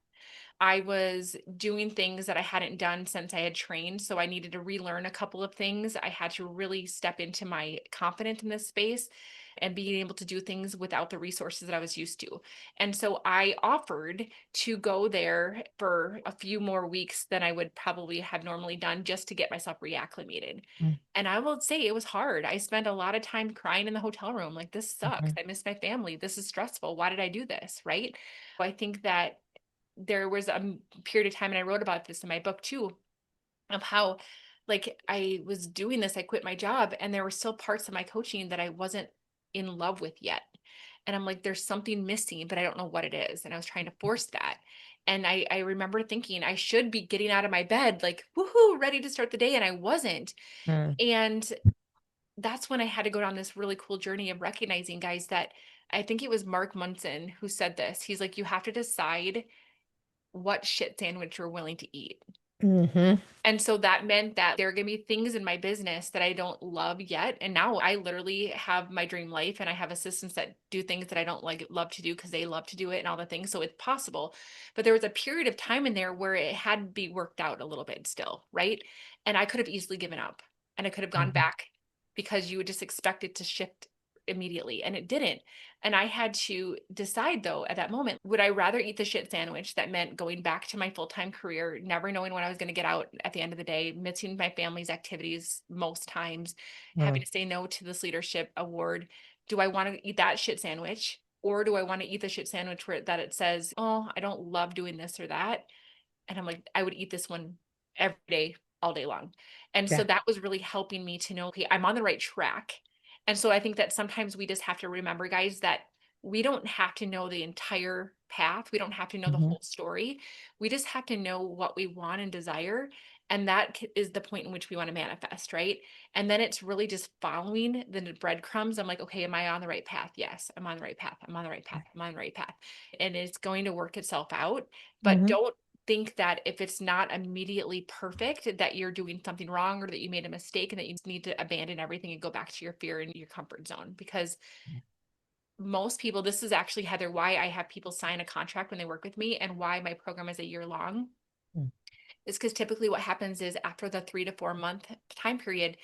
I was doing things that I hadn't done since I had trained. So I needed to relearn a couple of things. I had to really step into my confidence in this space and being able to do things without the resources that I was used to. And so I offered to go there for a few more weeks than I would probably have normally done just to get myself reacclimated. Mm. And I will say it was hard. I spent a lot of time crying in the hotel room, like, this sucks. Mhm. I miss my family. This is stressful. Why did I do this? Right. I think that there was a period of time, and I wrote about this in my book too, of how like I was doing this, I quit my job, and there were still parts of my coaching that I wasn't in love with yet. And I'm like, there's something missing, but I don't know what it is. And I was trying to force that. And I remember thinking I should be getting out of my bed, like, woohoo, ready to start the day. And I wasn't. Mm. And that's when I had to go down this really cool journey of recognizing, guys, that I think it was Mark Munson who said this. He's like, you have to decide what shit sandwich you're willing to eat. Mhm. And so that meant that there are going to be things in my business that I don't love yet. And now I literally have my dream life and I have assistants that do things that I don't like love to do because they love to do it and all the things. So it's possible. But there was a period of time in there where it had to be worked out a little bit still, right? And I could have easily given up and I could have gone Mhm. back because you would just expect it to shift immediately and it didn't. And I had to decide though at that moment, would I rather eat the shit sandwich that meant going back to my full-time career, never knowing when I was going to get out at the end of the day, missing my family's activities most times, having Mm. to say no to this leadership award? Do I want to eat that shit sandwich? Or do I want to eat the shit sandwich where that it says, oh, I don't love doing this or that? And I'm like, I would eat this one every day, all day long. And so Yeah. that was really helping me to know, okay, I'm on the right track. And so I think that sometimes we just have to remember, guys, that we don't have to know the entire path. We don't have to know the Mhm. whole story. We just have to know what we want and desire. And that is the point in which we want to manifest, right? And then it's really just following the breadcrumbs. I'm like, okay, am I on the right path? Yes, I'm on the right path. I'm on the right path. I'm on the right path. And it's going to work itself out. But Mhm. don't think that if it's not immediately perfect, that you're doing something wrong or that you made a mistake and that you need to abandon everything and go back to your fear and your comfort zone. Because most people, this is actually, Heather, why I have people sign a contract when they work with me and why my program is a year long Mm. is because typically what happens is after the 3 to 4 month time period,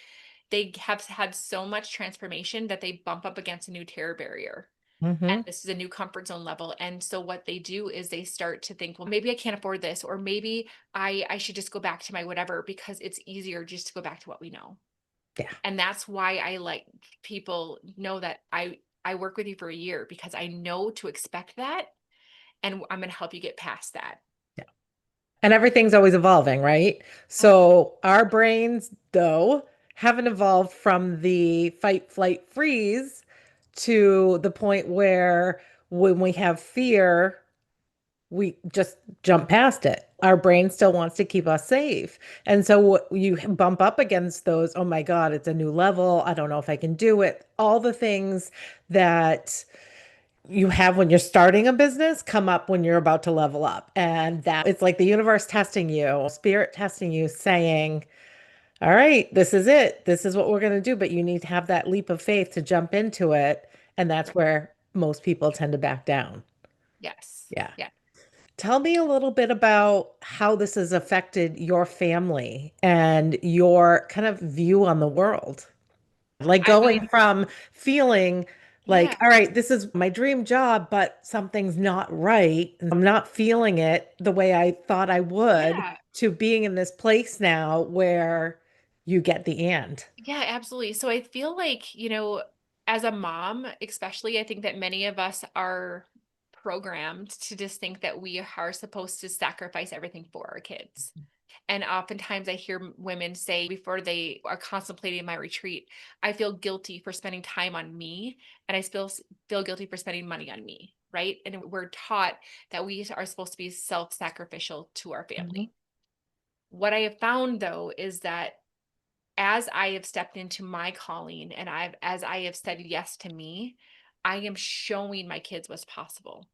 they have had so much transformation that they bump up against a new terror barrier. And Mhm. this is a new comfort zone level. And so what they do is they start to think, well, maybe I can't afford this, or maybe I should just go back to my whatever because it's easier just to go back to what we know. Yeah. And that's why I like people know that I work with you for a year because I know to expect that and I'm going to help you get past that. Yeah. And everything's always evolving, right? Oh, So our brains, though, haven't evolved from the fight, flight, freeze to the point where when we have fear, we just jump past it. Our brain still wants to keep us safe. And so you bump up against those, oh my God, it's a new level. I don't know if I can do it. All the things that you have when you're starting a business come up when you're about to level up. And that it's like the universe testing you, spirit testing you, saying, all right, this is it. This is what we're going to do. But you need to have that leap of faith to jump into it. And that's right. where most people tend to back down. Yes. Yeah. Yeah. Tell me a little bit about how this has affected your family and your kind of view on the world. Like I going mean, from feeling like, yeah. all right, this is my dream job, but something's not right, and I'm not feeling it the way I thought I would, Yeah. to being in this place now where you get the and. Yeah, absolutely. So I feel like, as a mom, especially, I think that many of us are programmed to just think that we are supposed to sacrifice everything for our kids. And oftentimes I hear women say before they are contemplating my retreat, I feel guilty for spending time on me and I still feel guilty for spending money on me, right? And we're taught that we are supposed to be self-sacrificial to our Mhm. family. What I have found though is that as I have stepped into my calling and as I have said yes to me, I am showing my kids what's possible.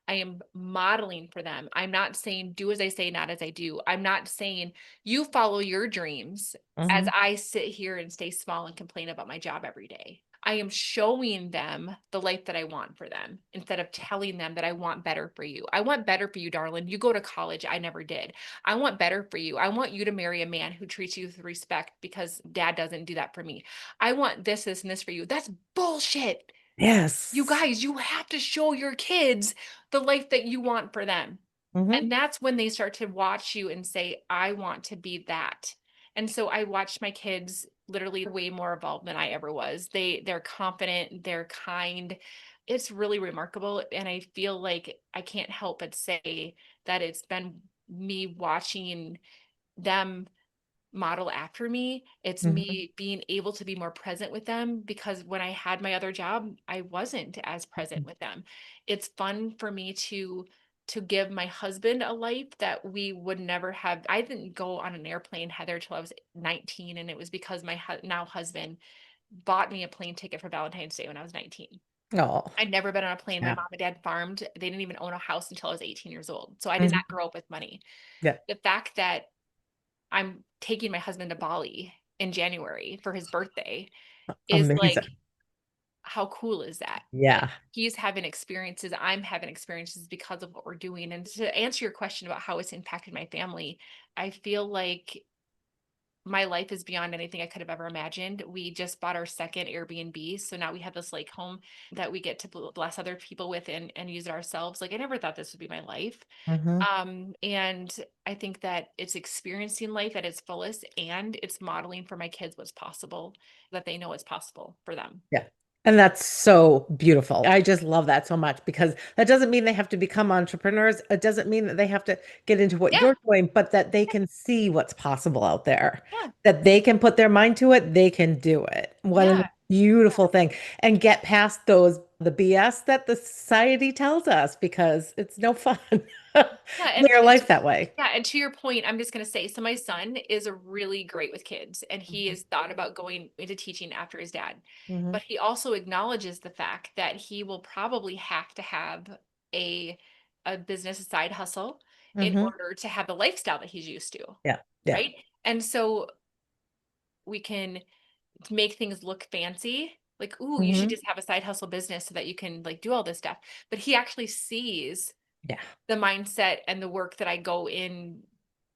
I am modeling for them. I'm not saying do as I say, not as I do. I'm not saying you follow your dreams as Mhm. I sit here and stay small and complain about my job every day. I am showing them the life that I want for them instead of telling them that I want better for you. I want better for you, darling. You go to college. I never did. I want better for you. I want you to marry a man who treats you with respect because dad doesn't do that for me. I want this, this, and this for you. That's bullshit. You Yes. guys, you have to show your kids the life that you want for them. Hmm. And that's when they start to watch you and say, I want to be that. And so I watched my kids literally way more evolved than I ever was. They're confident, they're kind. It's really remarkable. And I feel like I can't help but say that it's been me watching them model after me. It's Hmm. me being able to be more present with them because when I had my other job, I wasn't as present with them. It's fun for me to give my husband a life that we would never have. I didn't go on an airplane, Heather, till I was 19, and it was because my now husband bought me a plane ticket for Valentine's Day when I was 19. Oh, I'd never been on a plane. My yeah. mom and dad farmed. They didn't even own a house until I was 18 years old. So I did not Hmm. grow up with money. Yeah. The fact that I'm taking my husband to Bali in January for his birthday is like, Amazing. how cool is that? Like Yeah. he's having experiences, I'm having experiences because of what we're doing. And to answer your question about how it's impacted my family, I feel like my life is beyond anything I could have ever imagined. We just bought our second Airbnb. So now we have this lake home that we get to bless other people with and use it ourselves. Like I never thought this would be my life. Hmm. And I think that it's experiencing life at its fullest and it's modeling for my kids what's possible, that they know it's possible for them. Yeah. And that's so beautiful. I just love that so much because that doesn't mean they have to become entrepreneurs. It doesn't mean that they have to get into what Yeah, you're doing, but that they can see what's possible out there, yeah, that they can put their mind to it, they can do it. What a yeah, beautiful thing. And get past the BS that the society tells us because it's no fun. yeah. Live your life that way. Yeah, and to your point, I'm just going to say, so my son is really great with kids, and he Mhm. has thought about going into teaching after his dad. Mhm. But he also acknowledges the fact that he will probably have to have a a business side hustle in Mhm. order to have the lifestyle that he's used to, Yeah. Yeah. right? And so we can make things look fancy. Like, ooh, you should Mhm. just have a side hustle business so that you can like do all this stuff. But he actually sees Yeah. the mindset and the work that I go in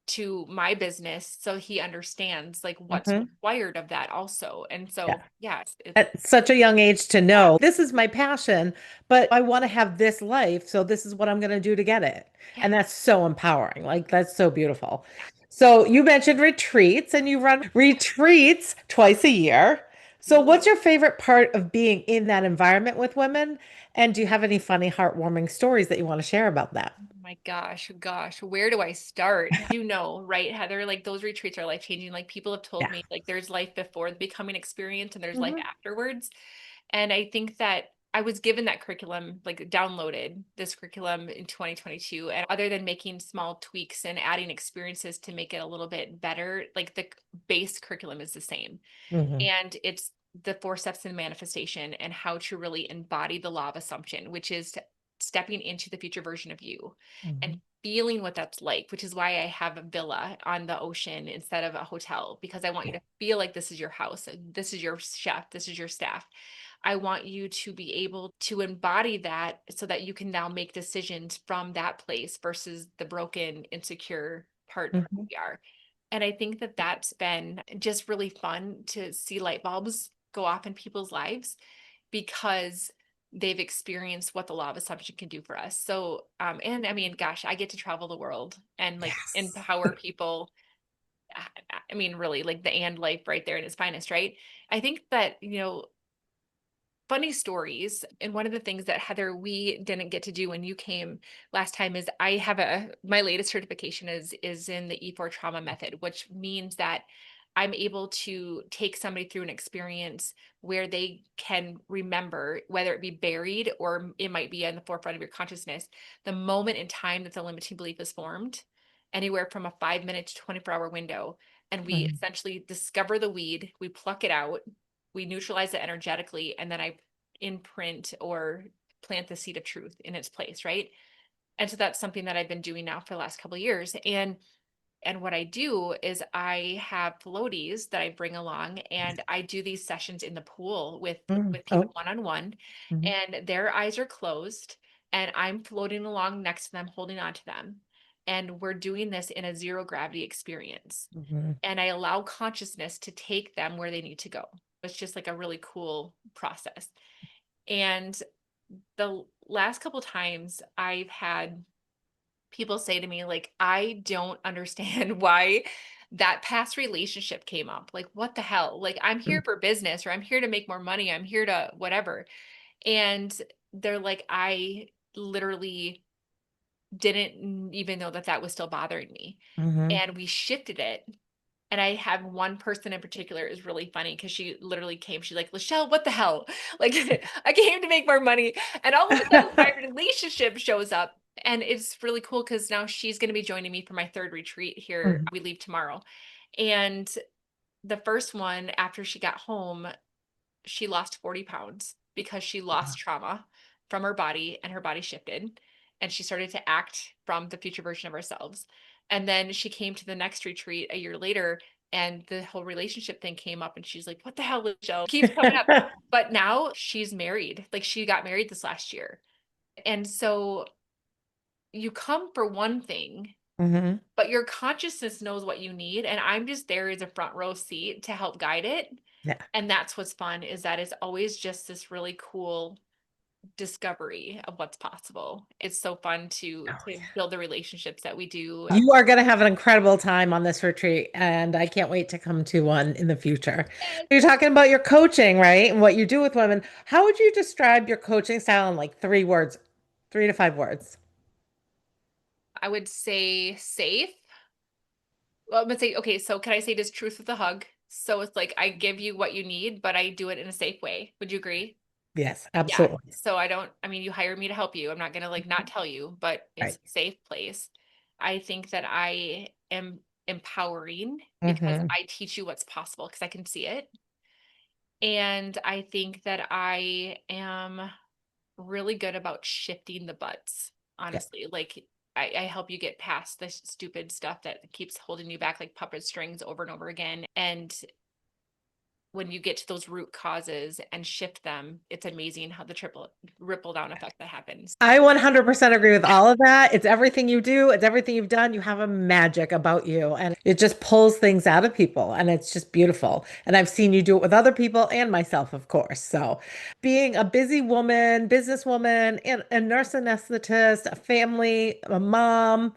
to my business so he understands like what's Mhm. required of that also. And so, yeah, it's At such a young age to yeah, know this is my passion, but I want to have this life. So this is what I'm going to do to get it. yeah, And that's so empowering. Like, that's so beautiful. yeah. So you mentioned retreats and you run retreats twice a year. So You what's your favorite part of being in that environment with women? And do you have any funny, heartwarming stories that you want to share about that? My gosh, where do I start? You know, right, Heather? Like those retreats are life changing. Like people have told Yeah. me, like there's life before the becoming experience and there's life Hmm. afterwards. And I think that I was given that curriculum, like downloaded this curriculum in 2022. And other than making small tweaks and adding experiences to make it a little bit better, like the base curriculum is the same. Hmm. And it's the 4 steps in manifestation and how to really embody the law of assumption, which is stepping into the future version of you and Hmm. feeling what that's like, which is why I have a villa on the ocean instead of a hotel, because I want you Yeah. to feel like this is your house, this is your chef, this is your staff. I want you to be able to embody that so that you can now make decisions from that place versus the broken, insecure part of who Hmm. we are. And I think that that's been just really fun to see light bulbs go off in people's lives because they've experienced what the law of assumption can do for us. So, and I mean, gosh, I get to travel the world and like Yes. empower people. I mean, really, like the and life right there in its finest, right? I think that, funny stories. And one of the things that Heather, we didn't get to do when you came last time is I have my latest certification is in the E4 trauma method, which means that I'm able to take somebody through an experience where they can remember, whether it be buried or it might be in the forefront of your consciousness, the moment in time that the limiting belief is formed, anywhere from a 5 minute to 24-hour window. And we Mhm. essentially discover the weed, we pluck it out, we neutralize it energetically, and then I imprint or plant the seed of truth in its place, right? And so that's something that I've been doing now for the last couple of years. And what I do is I have floaties that I bring along and I do these sessions in the pool Mhm. with people Oh. one on one, Mhm. and their eyes are closed and I'm floating along next to them, holding on to them. And we're doing this in a zero gravity experience. Mhm. And I allow consciousness to take them where they need to go. It's just like a really cool process. And the last couple times I've had people say to me, like, I don't understand why that past relationship came up. Like, what the hell? Like, I'm here Mhm. for business or I'm here to make more money. I'm here to whatever. And they're like, I literally didn't even know that that was still bothering me. Mhm. And we shifted it. And I have one person in particular is really funny because she literally came. She's like, LaChelle, what the hell? Like, I came to make more money. And all of a sudden, my relationship shows up. And it's really cool because now she's going to be joining me for my third retreat here. Mhm. We leave tomorrow. And the first one, after she got home, she lost 40 pounds because she lost trauma from her body and her body shifted and she started to act from the future version of ourselves. And then she came to the next retreat a year later and the whole relationship thing came up and she's like, what the hell, Michelle? Keeps coming up. But now she's married. Like she got married this last year. And so you come for one thing, Mhm. but your consciousness knows what you need. And I'm just there as a front row seat to help guide it. Yeah, And that's what's fun is that it's always just this really cool discovery of what's possible. It's so fun to totally. build the relationships that we do. You are going to have an incredible time on this retreat, and I can't wait to come to one in the future. Yes. You're talking about your coaching, right? And what you do with women. How would you describe your coaching style in like 3 words, 3 to 5 words? I would say safe. Well, I'm gonna say, okay, so can I say just truth with a hug? So it's like I give you what you need, but I do it in a safe way. Would you agree? Yes, Yeah. absolutely. So I don't, I mean, you hire me to help you. I'm not gonna like not tell you, but it's Right. a safe place. I think that I am empowering because Hmm. I teach you what's possible because I can see it. And I think that I am really good about shifting the butts, Yeah. honestly. Like I help you get past this stupid stuff that keeps holding you back like puppet strings over and over again. And when you get to those root causes and shift them, it's amazing how the triple ripple down effect that happens. I 100% agree with all of that. It's everything you do, it's everything you've done. You have a magic about you, and it just pulls things out of people, and it's just beautiful. And I've seen you do it with other people and myself, of course. So, being a busy woman, businesswoman, and a nurse anesthetist, a family, a mom,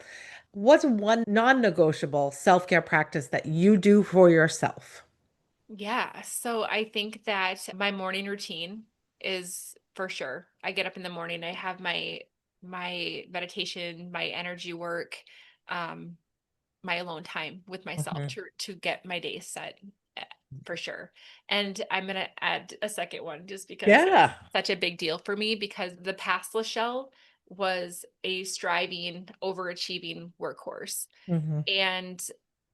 what's one non-negotiable self-care practice that you do for yourself? Yeah. So I think that my morning routine is for sure. I get up in the morning, I have my my meditation, my energy work, um, my alone time with myself Mhm. to get my day set for sure. And I'm gonna add a second one just because it's Yeah. such a big deal for me because the past LaChelle was a striving, overachieving workhorse. Mhm. And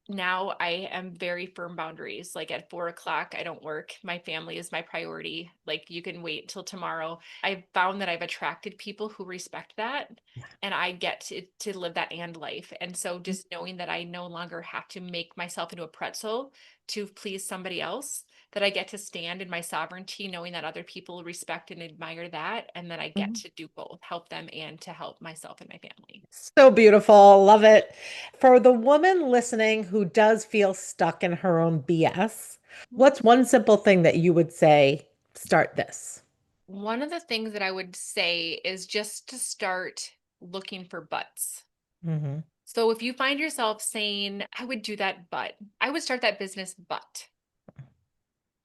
now I am very firm boundaries. Like at 4 o'clock, I don't work. My family is my priority. Like you can wait till tomorrow. I've found that I've attracted people who respect that and I get to live that and life. And so just knowing that I no longer have to make myself into a pretzel to please somebody else, that I get to stand in my sovereignty, knowing that other people respect and admire that, and that I get Mhm. to do both, help them and to help myself and my family. So beautiful. Love it. For the woman listening who does feel stuck in her own BS, what's one simple thing that you would say, start this? One of the things that I would say is just to start looking for buts. Hmm. So if you find yourself saying, I would do that, but I would start that business, but,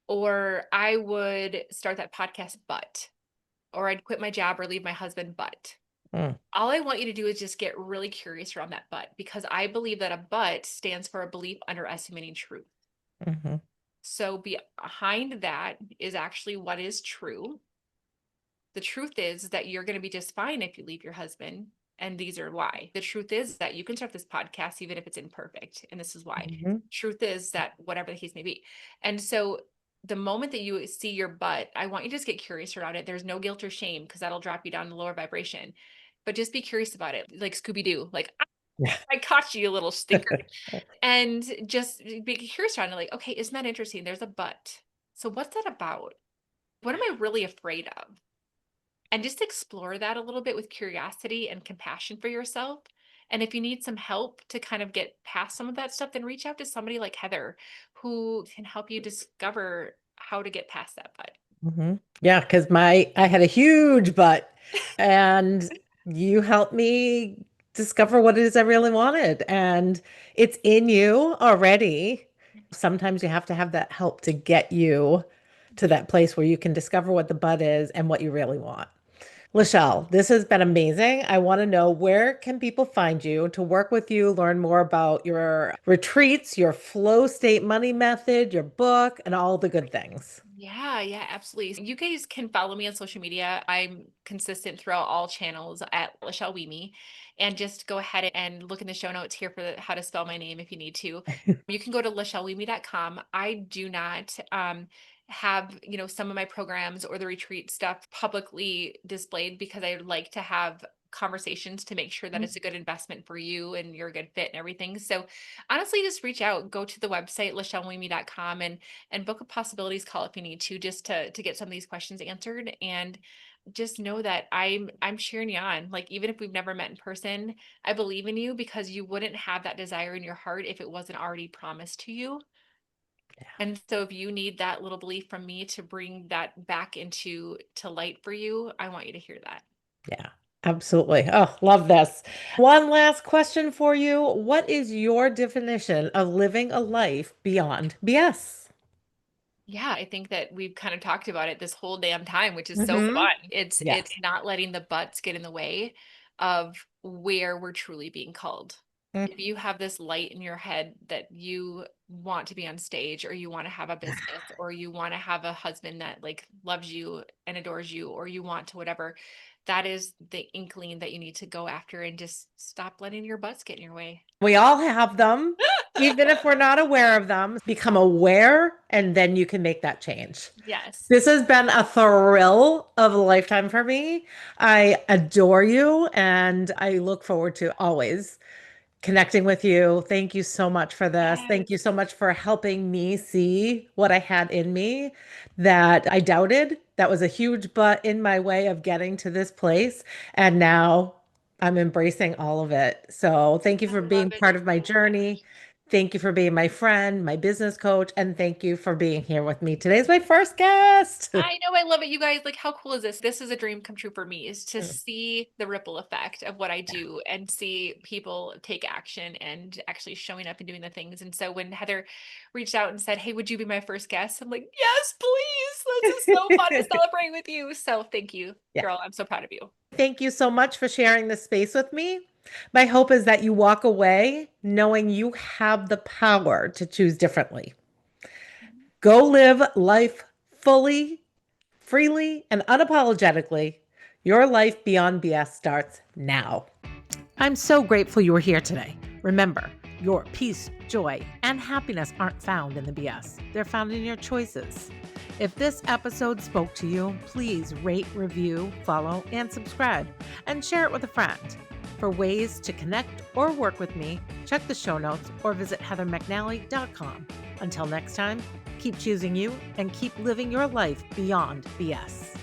or I would start that podcast, but, or I'd quit my job or leave my husband, but. All I want you to do is just get really curious around that but, because I believe that a but stands for a belief underestimating truth. Mm-hmm. So behind that is actually what is true. The truth is that you're going to be just fine if you leave your husband. And these are why. The truth is that you can start this podcast even if it's imperfect. And this is why. Hmm. Truth is that whatever the case may be. And so the moment that you see your butt, I want you to just get curious around it. There's no guilt or shame because that'll drop you down to lower vibration. But just be curious about it. Like Scooby Doo, like, "Ah, Yeah. I caught you, you little stinker." And just be curious around it. Like, okay, isn't that interesting? There's a butt. So what's that about? What am I really afraid of? And just explore that a little bit with curiosity and compassion for yourself. And if you need some help to kind of get past some of that stuff, then reach out to somebody like Heather who can help you discover how to get past that bud. Hmm. Yeah, because I had a huge butt, and you helped me discover what it is I really wanted. And it's in you already. Sometimes you have to have that help to get you to that place where you can discover what the butt is and what you really want. LaChelle, this has been amazing. I want to know, where can people find you to work with you, learn more about your retreats, your flow state money method, your book, and all the good things. Yeah, yeah, absolutely. You guys can follow me on social media. I'm consistent throughout all channels at LaChelle Wieme. And just go ahead and look in the show notes here for how to spell my name if you need to. You can go to LaChelleWieme.com. I do not have, some of my programs or the retreat stuff publicly displayed because I like to have conversations to make sure that it's a good investment for you and you're a good fit and everything. So honestly, just reach out, go to the website, LaChelleWieme.com, and book a possibilities call if you need to, just to get some of these questions answered. And just know that I'm cheering you on. Like even if we've never met in person, I believe in you because you wouldn't have that desire in your heart if it wasn't already promised to you. And so if you need that little belief from me to bring that back into to light for you, I want you to hear that. Yeah, absolutely. Oh, love this. One last question for you. What is your definition of living a life beyond BS? Yeah, I think that we've kind of talked about it this whole damn time, which is so Hmm. fun. It's Yes. not letting the butts get in the way of where we're truly being called. If you have this light in your head that you want to be on stage or you want to have a business or you want to have a husband that like loves you and adores you or you want to whatever, that is the inkling that you need to go after and just stop letting your butts get in your way. We all have them, even if we're not aware of them. Become aware, and then you can make that change. Yes. This has been a thrill of a lifetime for me. I adore you, and I look forward to always connecting with you. Thank you so much for this. Yes. Thank you so much for helping me see what I had in me that I doubted. That was a huge but in my way of getting to this place. And now I'm embracing all of it. So thank you I for love being it part of my so journey. much. Thank you for being my friend, my business coach, and thank you for being here with me. Today's my first guest. I know, I love it, you guys. Like, how cool is this? This is a dream come true for me, is to see the ripple effect of what I do and see people take action and actually showing up and doing the things. And so when Heather reached out and said, "Hey, would you be my first guest?" I'm like, "Yes, please. This is so fun to celebrate with you." So thank you, Yeah. girl. I'm so proud of you. Thank you so much for sharing this space with me. My hope is that you walk away knowing you have the power to choose differently. Go live life fully, freely, and unapologetically. Your life beyond BS starts now. I'm so grateful you were here today. Remember, your peace, joy, and happiness aren't found in the BS. They're found in your choices. If this episode spoke to you, please rate, review, follow, and subscribe, and share it with a friend. For ways to connect or work with me, check the show notes or visit heathermcnally.com. Until next time, keep choosing you and keep living your life beyond BS.